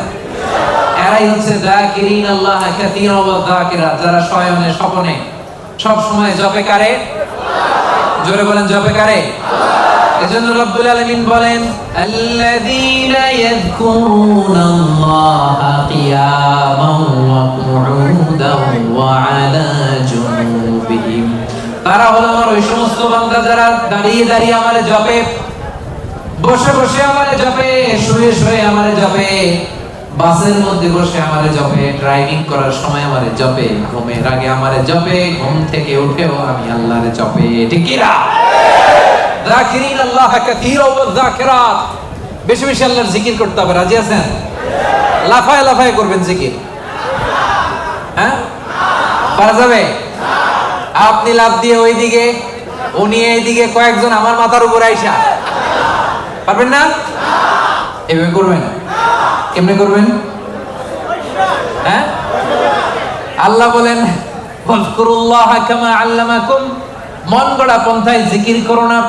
এরাই হচ্ছে যাকিরিন আল্লাহ কাসীরা ওয়া যাকিরাত, যারা শয়নে স্বপনে সব সময় জপে কারে? জোরে বলেন, জপে কারে? এজন্য রব্বুল আলামিন বলেন, আল্লাযীনা ইয়াযকুরুনাল্লাহা কিয়ামান ওয়া কুউদান ওয়া আলা জুনুবিহিম, তারা হলো আমার ওই সমস্ত বান্দা যারা দাঁড়িয়ে দাঁড়িয়ে আমারে জপে, বসে বসে আমারে জপে, শুয়ে শুয়ে আমারে জপে, বাসের মধ্যে বসে আমারে জপে, ড্রাইভিং করার সময় আমারে জপে, ঘুমের আগে আমারে জপে, ঘুম থেকে উঠেও আমি আল্লাহরে জপে। ঠিক কি না? যাকিরিন আল্লাহ কাসীরা ওয়া যাকিরাত, বেশি বেশি আল্লাহর জিকির করতে হবে। রাজি আছেন? লাফায় লাফায় করবেন জিকির। হ্যাঁ, পারা যাবে? আপনি লাফ দিয়ে ওইদিকে, উনি এইদিকে, কয়েকজন আমার মাথার উপর আইসা, পারবেন না? এভাবে করবেন। কেমনে করবেন? হ্যাঁ, আল্লাহ বলেন, ওয়াজকুরুল্লাহা কামা আল্লামাকুম, মন গড়া পন্থায় জিকির করো না,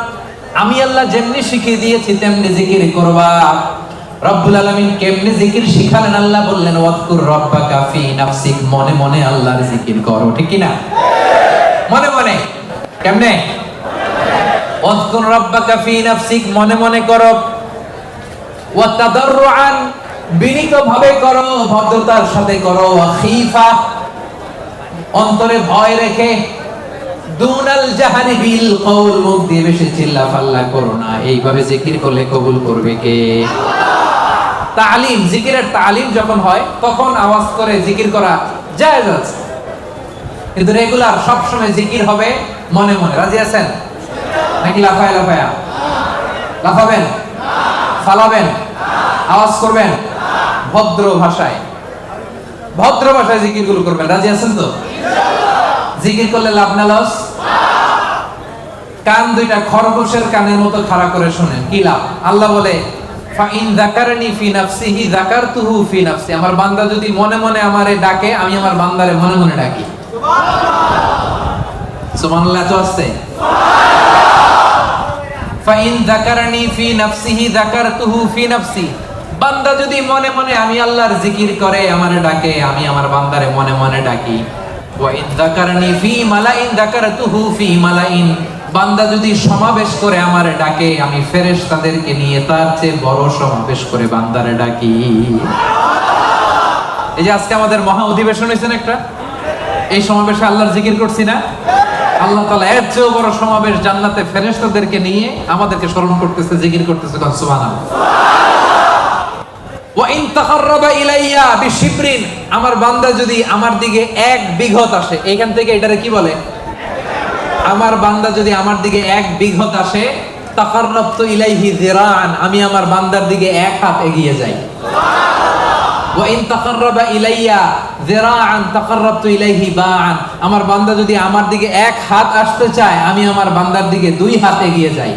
আমি আল্লাহ যেমনি শিখিয়ে দিয়েছি তেমনি জিকির করবা। রব্বুল আলামিন কেমনে জিকির শিখালেন? আল্লাহ বললেন, ওয়াজকুর রাব্বাকা ফি নাফসিক, মনে মনে আল্লাহর জিকির করো। ঠিক কি না? মনে মনে। কেমনে? ওয়াযকুর রাব্বাকা ফী নাফসিক, মনে মনে করো, ওয়া তাদাররুআন, বিনীতভাবে করো, ভদ্রতার সাথে করো, ওয়া খীফা, অন্তরে ভয় রেখে, দুনাল জাহারি বিল কওল, মুখ দিয়ে বেশি চিল্লাফাল্লা করো না। এইভাবে জিকির করলে কবুল করবে কে? তালিম, জিকিরের তালিম যখন হয় তখন আওয়াজ করে জিকির করা জায়েজ আছে, কিন্তু রেগুলার সবসময় জিকির হবে মনে মনে। রাজি আছেন নাকি লাফায় লাফায়া? লাফাবেন, ফালাবেন, আওয়াজ করবেন, ভদ্র ভাষায়, ভদ্র ভাষায় জিকির গুলো করবেন। রাজি আছেন তো? জিকির করলে লাভ না লস? কান দুইটা খরগোশের কানের মতো খাড়া করে শুনেন, কি লাভ? আল্লাহ বলে ফাইন যাকারনি ফি নাফসিহি যাকারতুহু ফি নাফসি, আমার বান্দা যদি মনে মনে আমারে ডাকে, আমি আমার বান্দারে মনে মনে ডাকি। সুবহানাল্লাহ। তো আছে ফাইন যাকারনি ফি নাফসিহি যাকারতুহু ফি নাফসি, বান্দা যদি মনে মনে আমি আল্লাহর জিকির করে আমারে ডাকে, আমি আমার বান্দারে মনে মনে ডাকি। ওয়া ইন যাকারনি ফি মালাইন যাকারতুহু ফি মালাইন, বান্দা যদি সমাবেশ করে আমারে ডাকে, আমি ফেরেশতাদেরকে নিয়ে তার চেয়ে বড় সমাবেশ করে বান্দারে ডাকি। এই যে আজকে আমাদের মহা অধিবেশন হয়েছে একটা, এই সমাবেশে আল্লাহর জিকির করছি না? আল্লাহ তাআলা এর চেয়ে বড় সমাবেশ জান্নাতে ফেরেশতাদেরকে নিয়ে আমাদেরকে স্মরণ করতেছে, জিকির করতেছে। সুবহানাল্লাহ। ওয়া ইন তাকাররাবা ইলাইয়া বিশিবরিন, আমার বান্দা যদি আমার দিকে এক বিঘত আসে, এইখান থেকে এটারে কি বলে? আমার বান্দা যদি আমার দিকে এক বিঘত আসে, তাকাররাবতু ইলাইহি যিরাআন, আমি আমার বান্দার দিকে এক হাত এগিয়ে যাই। ওয়া ইন তাকাররাবা ইলাইয়া যিরাআন তাকাররাবতু ইলাইহি বাআন, আমার বান্দা যদি আমার দিকে এক হাত আসতে চায়, আমি আমার বান্দার দিকে দুই হাত এগিয়ে যাই।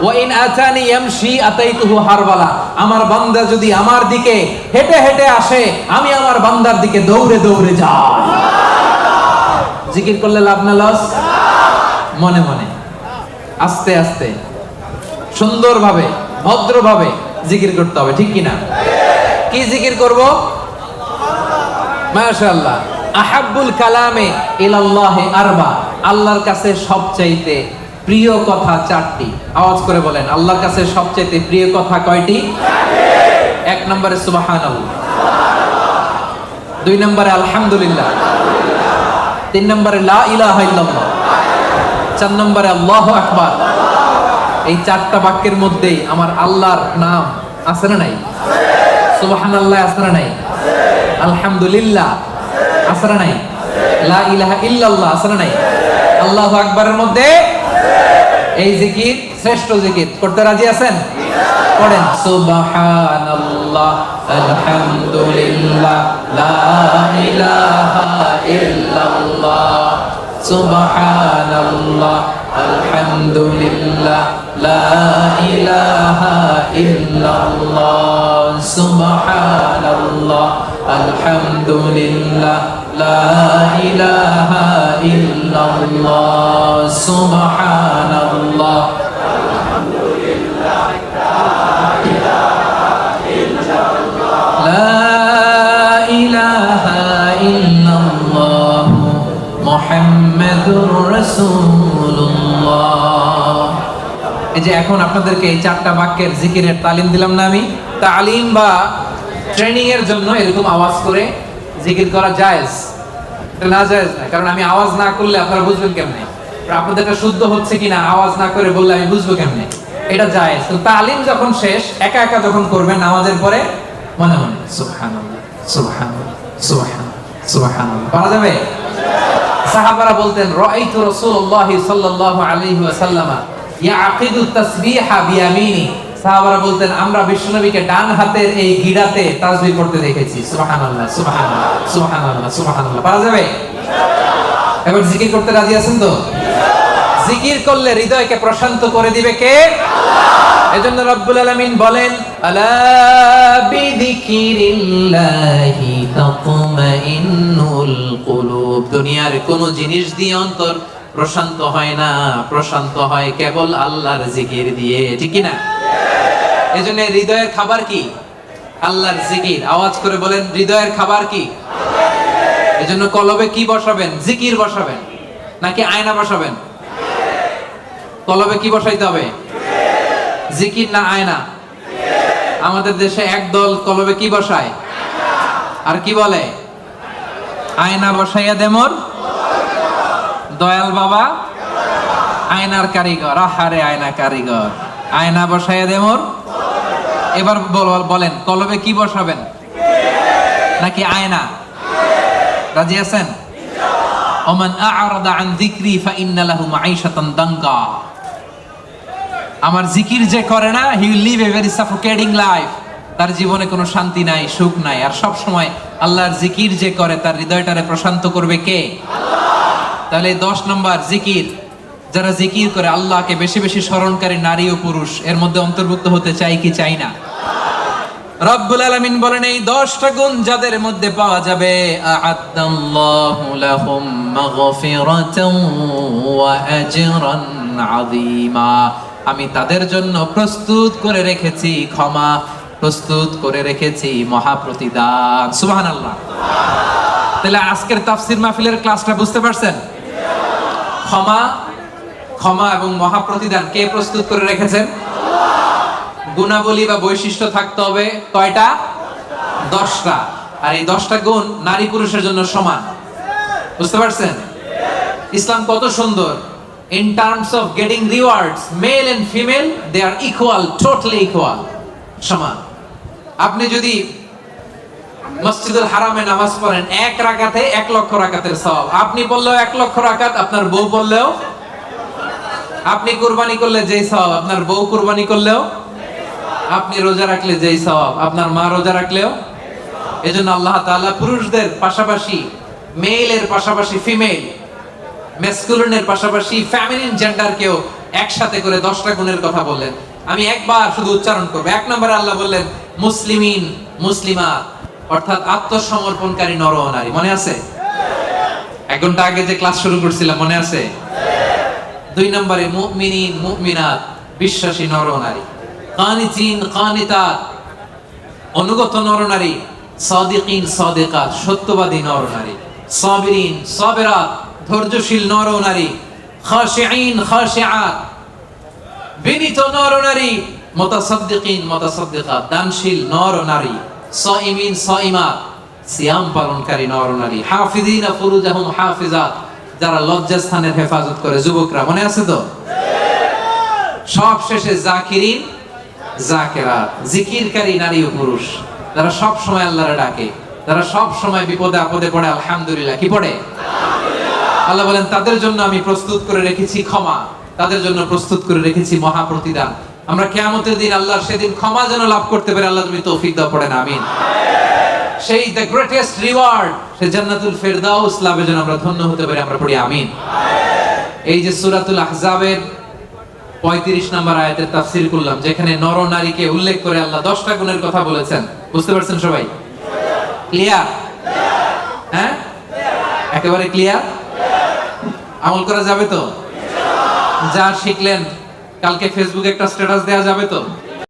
ওয়া ইন আতানি ইয়ামশি আতাইতুহু হারওয়ালা, আমার বান্দা যদি আমার দিকে হেঁটে হেঁটে আসে, আমি আমার বান্দার দিকে দৌড়ে দৌড়ে যাই। জিকির করলে লাভ না লস? মনে মনে, আস্তে আস্তে, সুন্দরভাবে, ভদ্রভাবে জিকির করতে হবে, ঠিক কিনা? কি জিকির করব? মাশাআল্লাহ। আহাব্বুল কালামে ইলাল্লাহি আরবা, আল্লাহর কাছে সবচাইতে প্রিয় কথা চারটি। আওয়াজ করে বলেন, আল্লাহর কাছে সবচাইতে প্রিয় কথা কয়টি? এক নম্বরে সুবহানাল্লাহ, দুই নম্বরে আলহামদুলিল্লাহ, তিন নম্বরে লা ইলাহা ইল্লাল্লাহ, চার নম্বরে আল্লাহু আকবার। এই চারটা বাক্যের মধ্যেই আমার আল্লাহর নাম আছে না নাই? সুবহানাল্লাহ আছে না নাই? আলহামদুলিল্লাহ আছে না নাই? লা ইলাহা ইল্লাল্লাহ আছে না নাই? আল্লাহু আকবারের মধ্যে এই জিকির শ্রেষ্ঠ জিকির। করতে রাজি আছেন? পড়েন সুবহানাল্লাহ, আলহামদুলিল্লাহ, লা ইলাহা ইল্লাল্লাহ, সুবহানাল্লাহ, আলহামদুলিল্লাহ, লা ইলাহা ইল্লাল্লাহ, সুবহানাল্লাহ, আলহামদুলিল্লাহ, লা ইলাহা ইল্লাল্লাহ, সুবহানাল্লাহ, আলহামদুলিল্লাহ, লা ইলাহা ইল্লাল্লাহ, মুহাম্মাদুর রাসূলুল্লাহ। এই যে এখন আপনাদেরকে এই চারটা বাক্যের জিকিরের তালিম দিলাম না আমি? তালিম বা ট্রেনিং এর জন্য এরকম আওয়াজ করে জিকির করা জায়েজ, এটা না জায়েজ না। কারণ আমি আওয়াজ না করলে আপনারা বুঝবেন কেমনে? আপনাদের এটা শুদ্ধ হচ্ছে কিনা আওয়াজ না করে বললে আমি বুঝবো কেমনে? এটা জায়েজ। তো তালিম যখন শেষ, একা একা যখন করবেন নামাজের পরে মনে মনে সুবহানাল্লাহ, সুবহানাল্লাহ, সুবহানাল্লাহ, সুবহানাল্লাহ পারা যাবে? সাহাবারা বলতেন রাআইতু রাসূলুল্লাহ সাল্লাল্লাহু আলাইহি ওয়াসাল্লাম ইয়াকিদু তাসবিহা বিয়ামিনি, সাহাবারা বলতেন আমরা বিশ্বনবীকে ডান হাতের এই গিরাতে তাসবিহ করতে দেখেছি। সুবহানাল্লাহ, সুবহানাল্লাহ, সুবহানাল্লাহ, সুবহানাল্লাহ পারা যাবে? এবার জিকির করতে রাজি আছেন তো? জিকির করলে হৃদয়কে প্রশান্ত করে দিবে কে? আল্লাহ। এজন্য রব্বুল আলামিন বলেন আলা বিযিকিরিল্লাহি তাতমাইন্নুল কুলুব, দুনিয়ার কোন জিনিস দিয়ে অন্তর প্রশান্ত হয় না, প্রশান্ত হয় কেবল আল্লাহর জিকির দিয়ে, ঠিক কি না? এজন্য হৃদয়ের খাবার কি? আল্লাহর জিকির। আওয়াজ করে বলেন হৃদয়ের খাবার কি? এজন্য কলবে কি বসাবেন? জিকির বসাবেন। নাকি আয়না বসাবেন? কলবে কি বসাইতে হবে? জিকির না আয়না? আমাদের দেশে একদল কলবে কি বসায় আর কি বলে? আয়না বসাইয়া দে মোর দয়াল বাবা আয়নার কারিগর। আহারে আয়না কারিগর, আয়না বসাইয়া দে মোর। এবার বলেন কলবে কি বসাবেন নাকি আয়না? রাজি আছেন? ওমান আ'রাদা আন যিকরি ফাইন্না লাহু মাঈশাতান দাঙ্কা। আমার জিকির যে করে না, he will live a very suffocating life. তার জীবনে কোনো শান্তি নাই, সুখ নাই। আর সব সময় আল্লাহর জিকির যে করে তার হৃদয়টারে প্রশান্ত করবে কে? আল্লাহ। তাহলে 10 নম্বর জিকির, যারা জিকির করে আল্লাহকে বেশি বেশি স্মরণকারী নারী ও পুরুষ এর মধ্যে অন্তর্ভুক্ত হতে চাই কি চাই না? রব্বুল আলামিন বলেন এই 10টা গুণ যাদের মধ্যে পাওয়া যাবে, আ'আদাল্লাহু লাহুম মাগফিরাতান ওয়া আজরান আযীমা। আমি তাদের জন্য প্রস্তুত করে রেখেছি ক্ষমা, প্রস্তুত করে রেখেছি মহাপ্রতিদান। সুবহানাল্লাহ। তাহলে আজকের তাফসীর মাহফিলের ক্লাসটা বুঝতে পারছেন? ক্ষমা, ক্ষমা এবং মহাপ্রতিদান কে প্রস্তুত করে রেখেছেন? গুণাবলী বা বৈশিষ্ট্য থাকতে হবে কয়টা? 10টা। আর এই 10টা গুণ নারী পুরুষের জন্য সমান। বুঝতে পারছেন? ইসলাম কত সুন্দর। In terms of getting rewards, male and female, they are equal, totally equal. সমান। আপনি যদি মসজিদুল হারামে নামাজ পড়েন 1 রাকাতে 1 লক্ষ রাকাতের সওয়াব। আপনি পড়লেও 1 লক্ষ রাকাত, আপনার বউ পড়লেও। আপনি কুরবানি করলে যেই সওয়াব, আপনার বউ কুরবানি করলেও। আপনি রোজা রাখলে যেই সওয়াব, আপনার মা রোজা রাখলেও। এজন্য আল্লাহ তাআলা পুরুষদের পাশাপাশি মেইলের পাশাপাশি ফিমেল, ম্যাসকুলিনের পাশাপাশি ফেমিনিন জেন্ডারকেও একসাথে করে 10টা গুণের কথা বললেন। আমি একবার শুধু উচ্চারণ করব। 1 নম্বরে আল্লাহ বললেন মুসলিমিন, মুসলিমাত, অর্থাৎ আত্মসমর্পণকারী নর ও নারী। মনে আছে? 1 ঘন্টা আগে যে ক্লাস শুরু করছিলাম, মনে আছে? 2 নম্বরে মুমিনিন, মুমিনাত, বিশ্বাসী নর ও নারী। কানিতিন, কানিতাত, অনুগত নর ও নারী। সাদিকিন, সাদিকাত, সত্যবাদী নর ও নারী। সাবিরিন, সাবিরাত, ধৈর্যশীল নর ও নারী। খাশিঈন, খাশিআত, বিনীত নর ও নারী। মুতাসাদ্দিকিন, মুতাসাদ্দিকাত, দানশীল নর ও নারী। সাইমিন, সাইমাত, সিয়াম পালনকারী নর ও নারী। হাফিজিনা ফুরুজাহুম হাফিজাত, যারা লজ্জাস্থানের হেফাজত করে। যুবকরা মনে আছে তো? সব শেষে জাকিরিন, জাকিরাত, জিকিরকারী নারী ও পুরুষ, যারা সব সময় আল্লাহরে ডাকে, যারা সব সময় বিপদে আপদে পড়ে আলহামদুলিল্লাহ কি পড়ে? আল্লাহ বলেন তাদের জন্য আমি প্রস্তুত করে রেখেছি ক্ষমা, তাদের জন্য প্রস্তুত করে রেখেছি মহাপ্রতিদান। আমরা কিয়ামতের দিন আল্লাহর সেদিন ক্ষমা যেন লাভ করতে পারি, আল্লাহ তুমি তৌফিক দাও, পড়েন আমিন। সেই দ্য গ্রেটেস্ট রিওয়ার্ড, সেই জান্নাতুল ফেরদাউস লাভের জন্য আমরা ধন্য হতে পারি, আমরা পড়ি আমিন। এই যে সূরাতুল আহজাবের 35 নম্বর আয়াতের তাফসীর করলাম, যেখানে নর নারীকে উল্লেখ করে আল্লাহ 10টা গুণের কথা বলেছেন। বুঝতে পারছেন সবাই? ক্লিয়ার? হ্যাঁ, একেবারে ক্লিয়ার। আমল করা যাবে তো? যা শিখলেন কালকে ফেসবুকে একটা স্ট্যাটাস দেওয়া যাবে তো?